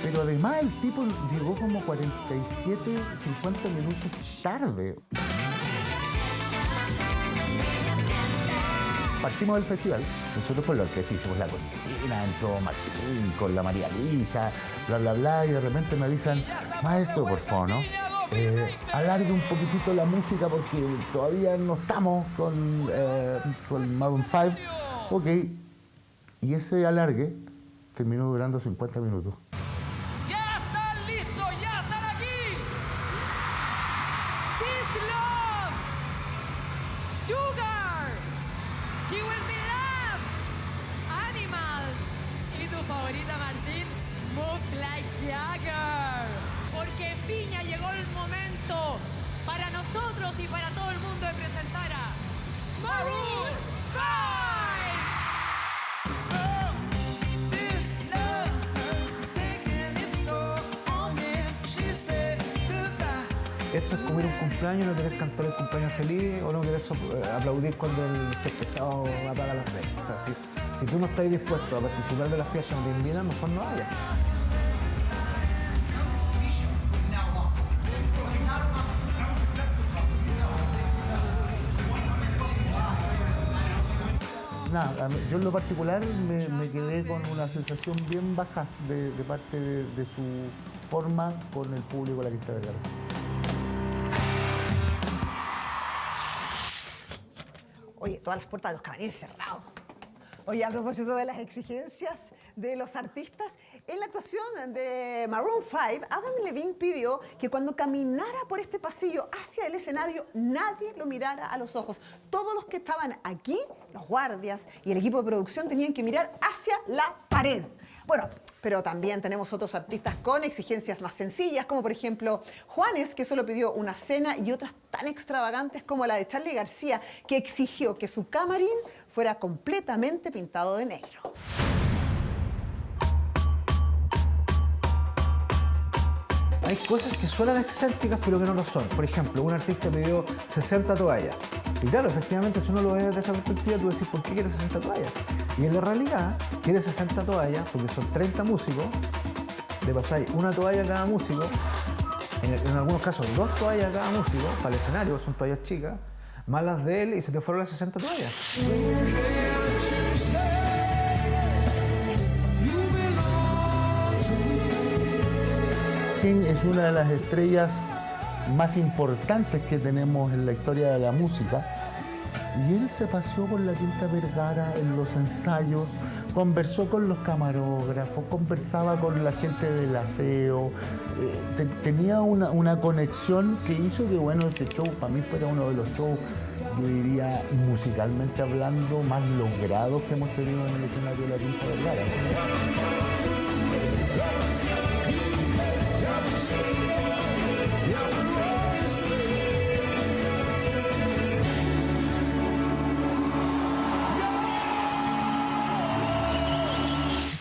Pero además el tipo llegó como 47, 50 minutos tarde. Partimos del festival, nosotros con la orquesta hicimos la cortina, entró Martín con la María Luisa, bla, bla, bla, y de repente me avisan, maestro, por favor, ¿no? Alargue un poquitito la música porque todavía no estamos con Maroon 5. Ok, y ese alargue terminó durando 50 minutos. Favorita, Martín, Moves Like Jagger. Porque en Viña llegó el momento para nosotros y para todo el mundo de presentar a Maroon 5. Esto es como ir a un cumpleaños, no querer cantar el cumpleaños feliz o no querer aplaudir cuando el festejado apaga las velas. O sea, si tú no estás dispuesto a participar de la fiesta donde te invitan, mejor no vayas. Nada, yo en lo particular me quedé con una sensación bien baja de parte de su forma con el público de la Quinta Vergara. Oye, todas las puertas de los camarines cerrados. Oye, a propósito de las exigencias de los artistas. En la actuación de Maroon 5, Adam Levine pidió que cuando caminara por este pasillo hacia el escenario, nadie lo mirara a los ojos. Todos los que estaban aquí, los guardias y el equipo de producción, tenían que mirar hacia la pared. Bueno, pero también tenemos otros artistas con exigencias más sencillas, como por ejemplo Juanes, que solo pidió una cena, y otras tan extravagantes como la de Charly García, que exigió que su camarín fuera completamente pintado de negro. Hay cosas que suenan excéntricas pero que no lo son. Por ejemplo, un artista pidió 60 toallas. Y claro, efectivamente, si uno lo ve desde esa perspectiva, tú decís, ¿por qué quiere 60 toallas? Y en la realidad, quiere 60 toallas porque son 30 músicos, le pasáis una toalla a cada músico, en algunos casos 2 toallas a cada músico, para el escenario, son toallas chicas, más las de él, y se te fueron las 60 toallas. Sting es una de las estrellas más importantes que tenemos en la historia de la música, y él se paseó por la Quinta Vergara en los ensayos, conversó con los camarógrafos, conversaba con la gente del aseo, tenía una conexión que hizo que, bueno, ese show para mí fuera uno de los shows, yo diría, musicalmente hablando, más logrados que hemos tenido en el escenario de la Quinta Vergara.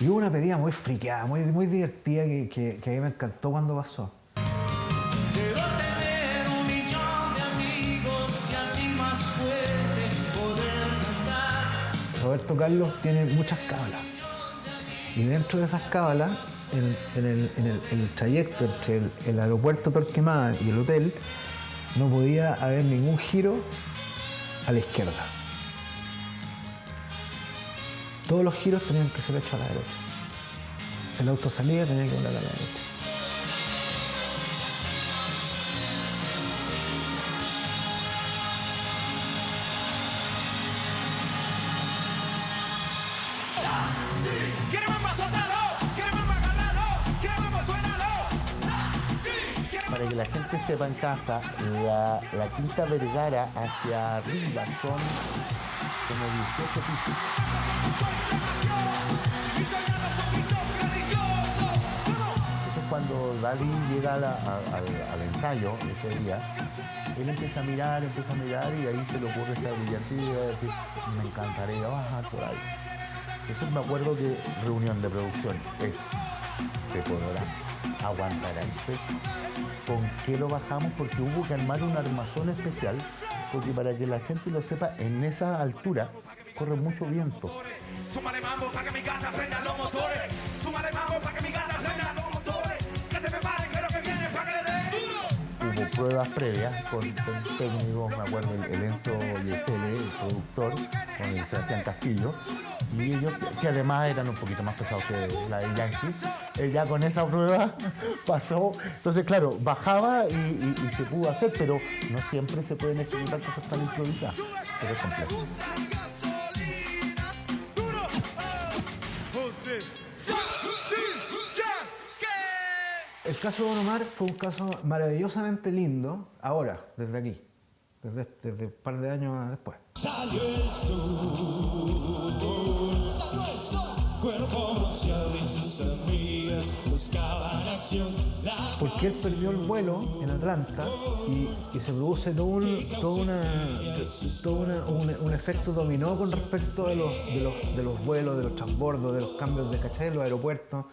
Y hubo una pedida muy friqueada, muy divertida que a mí me encantó cuando pasó. Quiero tener 1 millón de amigos y así más fuerte poder cantar. Roberto Carlos tiene muchas cábalas. Y dentro de esas cábalas, en el trayecto entre el aeropuerto Torquemada y el hotel, no podía haber ningún giro a la izquierda. Todos los giros tenían que ser hechos a la derecha. Si el auto salía, tenía que volar a la derecha. Para que la gente sepa en casa, la Quinta Vergara hacia arriba son como 18 pisos. Entonces cuando David llega al ensayo ese día, él empieza a mirar y ahí se le ocurre esta brillante idea de decir, me encantaría bajar por ahí. Entonces me acuerdo que reunión de producción es, ¿se podrá aguantar el peso? ¿Con qué lo bajamos? Porque hubo que armar un armazón especial, porque para que la gente lo sepa, en esa altura corre mucho viento. Súmale mambo para que mi gata prenda los motores. Súmale mambo para que mi gata prenda los motores. Que se preparen que lo que viene es para que le den duro. Hubo pruebas previas con técnicos, me acuerdo, el Enzo Yesele, el productor, con el Sebastián Castillo, y ellos, que además eran un poquito más pesados que la de Yankees, ya con esa prueba pasó. Entonces, claro, bajaba y se pudo hacer, pero no siempre se pueden ejecutar cosas tan improvisadas, pero es complejo. El caso de Don Omar fue un caso maravillosamente lindo, ahora, desde aquí, desde un par de años después. Salió el sol, cuerpo bronceado y sus amigas buscaban acción. Porque él perdió el vuelo en Atlanta y se produce todo un efecto dominó con respecto de los vuelos, de los transbordos, de los cambios de cachai en los aeropuertos.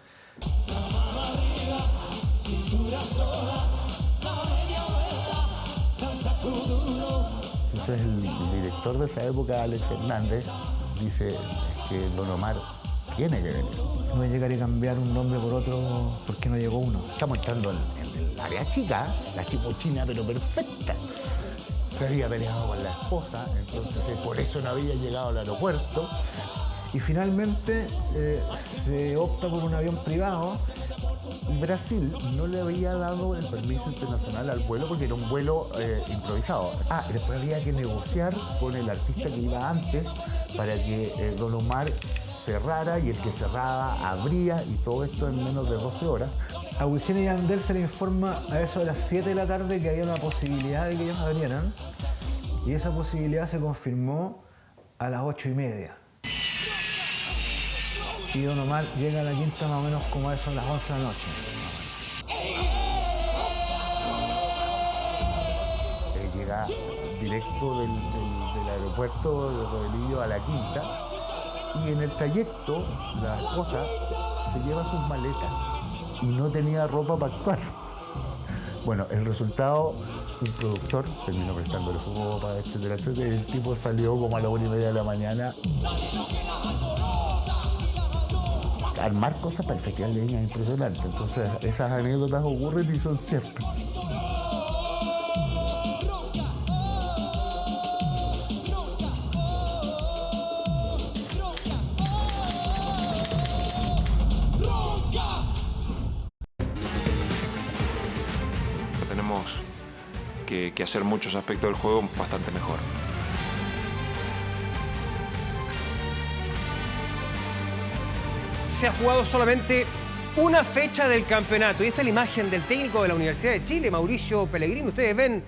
Entonces el director de esa época, Alex Hernández, dice que Don Omar tiene que venir. No llegaría a cambiar un nombre por otro porque no llegó uno. Estamos entrando en el área chica, la chicochina pero perfecta. Se había peleado con la esposa, entonces por eso no había llegado al aeropuerto. Y finalmente se opta por un avión privado. Y Brasil no le había dado el permiso internacional al vuelo porque era un vuelo improvisado. Y después había que negociar con el artista que iba antes para que Don Omar cerrara y el que cerraba abría y todo esto en menos de 12 horas. A Wisin y Yandel se le informa a eso de las 7 de la tarde que había una posibilidad de que ellos abrieran y esa posibilidad se confirmó a las 8:30. Y Don Omar llega a la quinta más o menos como a eso a las 11 de la noche. Llega directo del aeropuerto de Rodelillo a la quinta y en el trayecto la esposa se lleva sus maletas y no tenía ropa para actuar. Bueno, el resultado, un productor terminó prestándole su ropa, etcétera, etcétera. El tipo salió como a las 1:30 de la mañana. Armar cosas para el Festival de Viña es impresionante. Entonces, esas anécdotas ocurren y son ciertas. Tenemos que hacer muchos aspectos del juego bastante mejor. Se ha jugado solamente una fecha del campeonato y esta es la imagen del técnico de la Universidad de Chile, Mauricio Pellegrino. Ustedes ven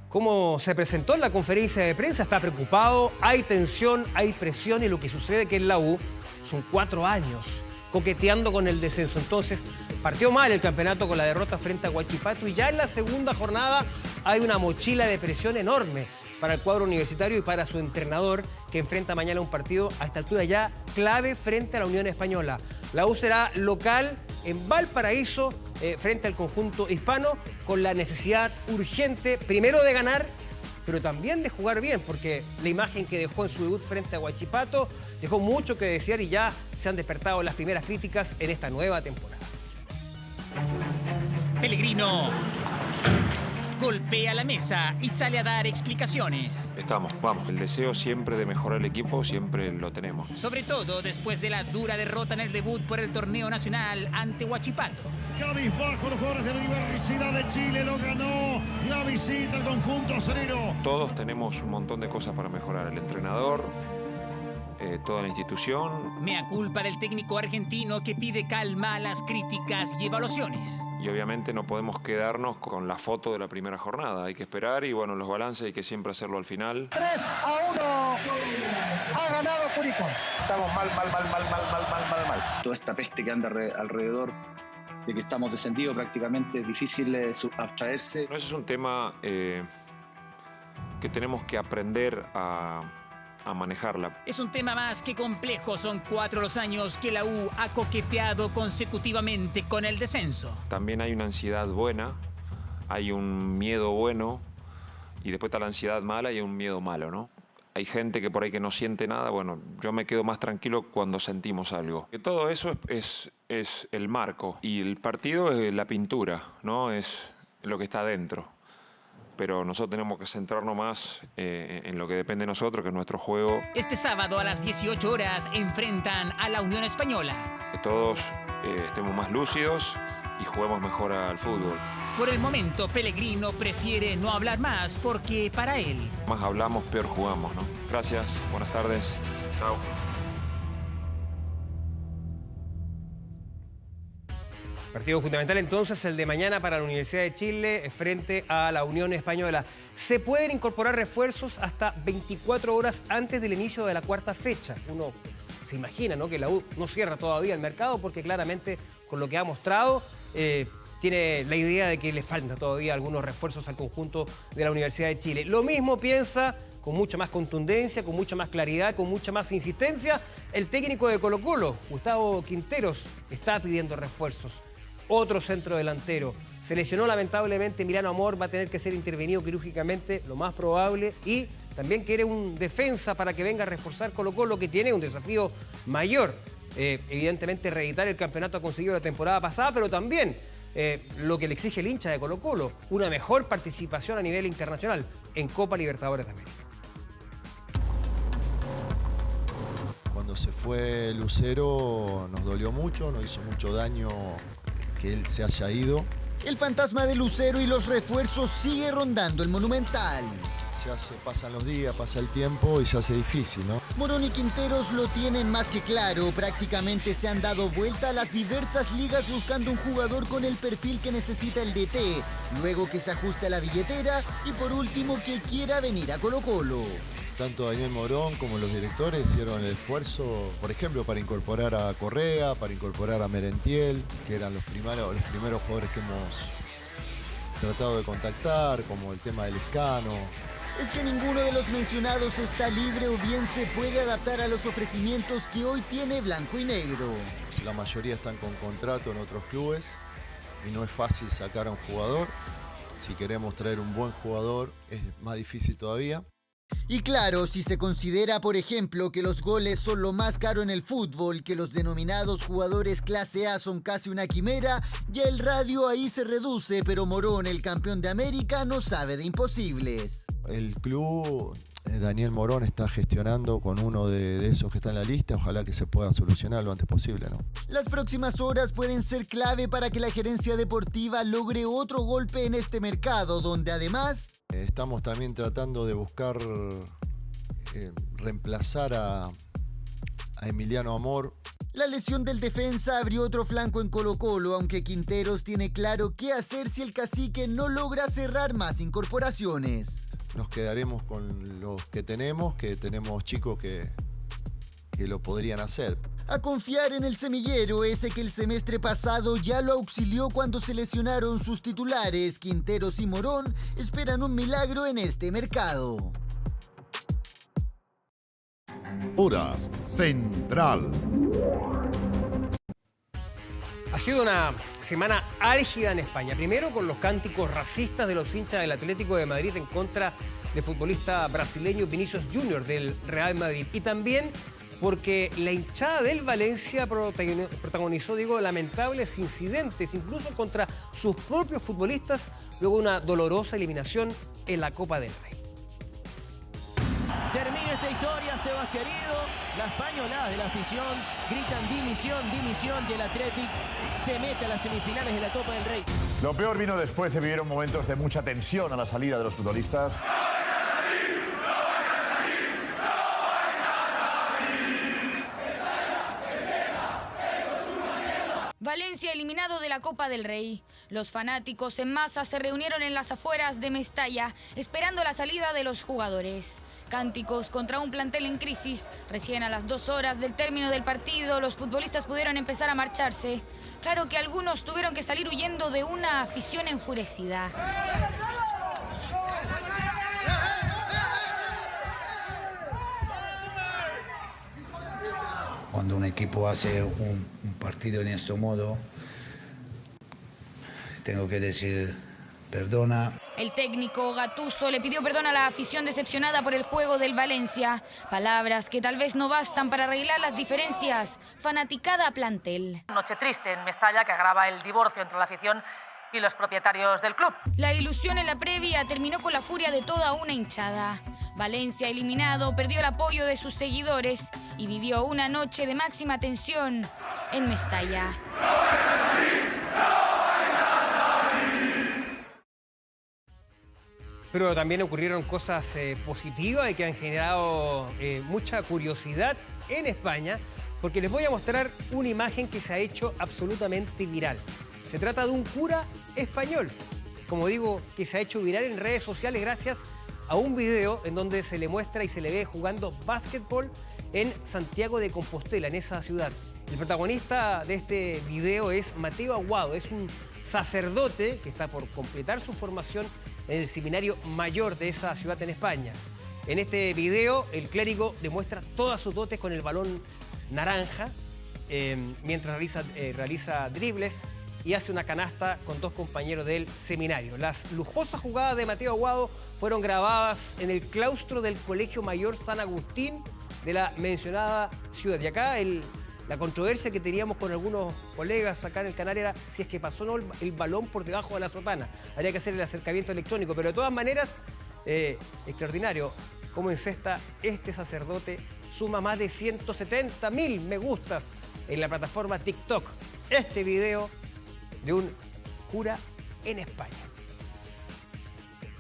cómo se presentó en la conferencia de prensa, está preocupado, hay tensión, hay presión y lo que sucede que en la U son 4 años coqueteando con el descenso. Entonces, partió mal el campeonato con la derrota frente a Huachipato y ya en la segunda jornada hay una mochila de presión enorme para el cuadro universitario y para su entrenador, que enfrenta mañana un partido a esta altura ya clave frente a la Unión Española. La U será local en Valparaíso frente al conjunto hispano con la necesidad urgente, primero de ganar, pero también de jugar bien, porque la imagen que dejó en su debut frente a Huachipato dejó mucho que desear y ya se han despertado las primeras críticas en esta nueva temporada. Pellegrino golpea la mesa y sale a dar explicaciones. Vamos. El deseo siempre de mejorar el equipo, siempre lo tenemos. Sobre todo después de la dura derrota en el debut por el torneo nacional ante Huachipato. Cabizbajo los jugadores de la Universidad de Chile, lo ganó la visita al conjunto azuero. Todos tenemos un montón de cosas para mejorar. El entrenador, toda la institución. Mea culpa del técnico argentino que pide calma a las críticas y evaluaciones. Y obviamente no podemos quedarnos con la foto de la primera jornada. Hay que esperar y bueno, los balances hay que siempre hacerlo al final. 3-1. Ha ganado Curicó. Estamos mal. Toda esta peste que anda alrededor de que estamos descendidos prácticamente es difícil abstraerse. No, ese es un tema que tenemos que aprender a manejarla. Es un tema más que complejo. Son 4 los años que la U ha coqueteado consecutivamente con el descenso. También hay una ansiedad buena, hay un miedo bueno y después está la ansiedad mala y un miedo malo, ¿no? Hay gente que por ahí que no siente nada. Bueno, yo me quedo más tranquilo cuando sentimos algo. Que todo eso es el marco y el partido es la pintura, ¿no? Es lo que está adentro. Pero nosotros tenemos que centrarnos más en lo que depende de nosotros, que es nuestro juego. Este sábado a las 18 horas enfrentan a la Unión Española. Que todos estemos más lúcidos y juguemos mejor al fútbol. Por el momento, Pellegrino prefiere no hablar más porque para él... Más hablamos, peor jugamos, ¿no? Gracias, buenas tardes. Chao. Partido fundamental entonces el de mañana para la Universidad de Chile frente a la Unión Española. Se pueden incorporar refuerzos hasta 24 horas antes del inicio de la cuarta fecha. Uno se imagina, ¿no?, que la U no cierra todavía el mercado porque claramente con lo que ha mostrado tiene la idea de que le faltan todavía algunos refuerzos al conjunto de la Universidad de Chile. Lo mismo piensa, con mucha más contundencia, con mucha más claridad, con mucha más insistencia, el técnico de Colo-Colo, Gustavo Quinteros, está pidiendo refuerzos. Otro centro delantero. Se lesionó lamentablemente Milano Amor, va a tener que ser intervenido quirúrgicamente, lo más probable. Y también quiere un defensa para que venga a reforzar Colo-Colo, que tiene un desafío mayor. Evidentemente reeditar el campeonato ha conseguido la temporada pasada, pero también lo que le exige el hincha de Colo-Colo, una mejor participación a nivel internacional en Copa Libertadores de América. Cuando se fue Lucero nos dolió mucho, nos hizo mucho daño que él se haya ido. El fantasma de Lucero y los refuerzos sigue rondando el Monumental. pasan los días, pasa el tiempo y se hace difícil, ¿no? Morón y Quinteros lo tienen más que claro. Prácticamente se han dado vuelta a las diversas ligas buscando un jugador con el perfil que necesita el DT. Luego que se ajuste a la billetera y por último que quiera venir a Colo-Colo. Tanto Daniel Morón como los directores hicieron el esfuerzo, por ejemplo, para incorporar a Correa, para incorporar a Merentiel, que eran los primeros jugadores que hemos tratado de contactar, como el tema del Escano. Es que ninguno de los mencionados está libre o bien se puede adaptar a los ofrecimientos que hoy tiene Blanco y Negro. La mayoría están con contrato en otros clubes y no es fácil sacar a un jugador. Si queremos traer un buen jugador es más difícil todavía. Y claro, si se considera, por ejemplo, que los goles son lo más caro en el fútbol, que los denominados jugadores clase A son casi una quimera, ya el radio ahí se reduce, pero Morón, el campeón de América, no sabe de imposibles. El club, Daniel Morón, está gestionando con uno de esos que está en la lista. Ojalá que se pueda solucionar lo antes posible, ¿no? Las próximas horas pueden ser clave para que la gerencia deportiva logre otro golpe en este mercado, donde además... Estamos también tratando de buscar reemplazar a Emiliano Amor. La lesión del defensa abrió otro flanco en Colo-Colo, aunque Quinteros tiene claro qué hacer si el cacique no logra cerrar más incorporaciones. Nos quedaremos con los que tenemos chicos que lo podrían hacer. A confiar en el semillero, ese que el semestre pasado ya lo auxilió cuando se lesionaron sus titulares. Quinteros y Morón esperan un milagro en este mercado. Horas Central. Ha sido una semana álgida en España. Primero con los cánticos racistas de los hinchas del Atlético de Madrid en contra del futbolista brasileño Vinícius Júnior del Real Madrid. Y también porque la hinchada del Valencia protagonizó, lamentables incidentes, incluso contra sus propios futbolistas, luego de una dolorosa eliminación en la Copa del Rey. Termina esta historia, Sebas querido. Las pañoladas de la afición gritan dimisión, dimisión, y el Athletic se mete a las semifinales de la Copa del Rey. Lo peor vino después, se vivieron momentos de mucha tensión a la salida de los futbolistas. Valencia eliminado de la Copa del Rey. Los fanáticos en masa se reunieron en las afueras de Mestalla esperando la salida de los jugadores. Cánticos contra un plantel en crisis. Recién a las 2 horas del término del partido, los futbolistas pudieron empezar a marcharse. Claro que algunos tuvieron que salir huyendo de una afición enfurecida. Cuando un equipo hace un partido en este modo, tengo que decir perdona. El técnico Gattuso le pidió perdón a la afición decepcionada por el juego del Valencia. Palabras que tal vez no bastan para arreglar las diferencias. Fanaticada plantel. Noche triste en Mestalla que agrava el divorcio entre la afición y los propietarios del club. La ilusión en la previa terminó con la furia de toda una hinchada. Valencia, eliminado, perdió el apoyo de sus seguidores y vivió una noche de máxima tensión en Mestalla. Pero también ocurrieron cosas positivas y que han generado mucha curiosidad en España, porque les voy a mostrar una imagen que se ha hecho absolutamente viral. Se trata de un cura español, como digo, que se ha hecho viral en redes sociales gracias a un video en donde se le muestra y se le ve jugando básquetbol en Santiago de Compostela, en esa ciudad. El protagonista de este video es Mateo Aguado, es un sacerdote que está por completar su formación en el seminario mayor de esa ciudad en España. En este video, el clérigo demuestra todas sus dotes con el balón naranja, mientras realiza dribles y hace una canasta con 2 compañeros del seminario. Las lujosas jugadas de Mateo Aguado fueron grabadas en el claustro del Colegio Mayor San Agustín de la mencionada ciudad. Y acá la controversia que teníamos con algunos colegas acá en el canal era si es que pasó o no el balón por debajo de la sotana. Habría que hacer el acercamiento electrónico, pero de todas maneras, extraordinario cómo encesta este sacerdote. Suma más de 170.000 me gustas en la plataforma TikTok. Este video de un cura en España.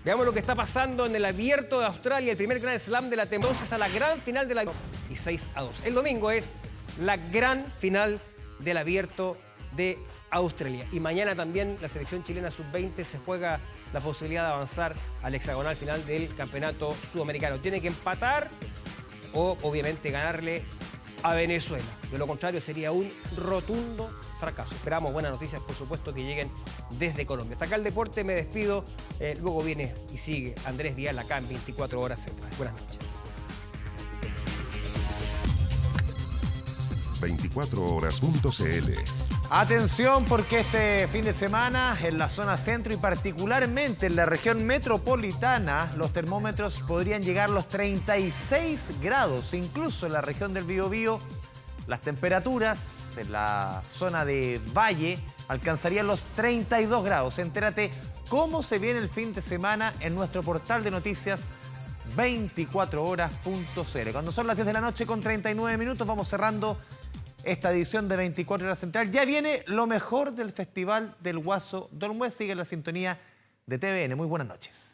Veamos lo que está pasando en el Abierto de Australia, el primer Grand Slam de la temporada. Entonces a la gran final de la... y 6-2. El domingo es la gran final del Abierto de Australia. Y mañana también la selección chilena sub-20 se juega la posibilidad de avanzar al hexagonal final del campeonato sudamericano. Tiene que empatar o obviamente ganarle a Venezuela. De lo contrario sería un rotundo fracaso. Esperamos buenas noticias, por supuesto, que lleguen desde Colombia. Hasta acá el deporte, me despido. Luego viene y sigue Andrés Vial acá en 24 Horas Centrales. Buenas noches. 24horas.cl. Atención, porque este fin de semana en la zona centro y particularmente en la región metropolitana los termómetros podrían llegar a los 36 grados. Incluso en la región del Biobío las temperaturas en la zona de Valle alcanzarían los 32 grados. Entérate cómo se viene el fin de semana en nuestro portal de noticias 24horas.cl. Cuando son las 10 de la noche con 39 minutos vamos cerrando esta edición de 24 Horas Central. Ya viene lo mejor del Festival del Guaso D'Olmué. Sigue la sintonía de TVN. Muy buenas noches.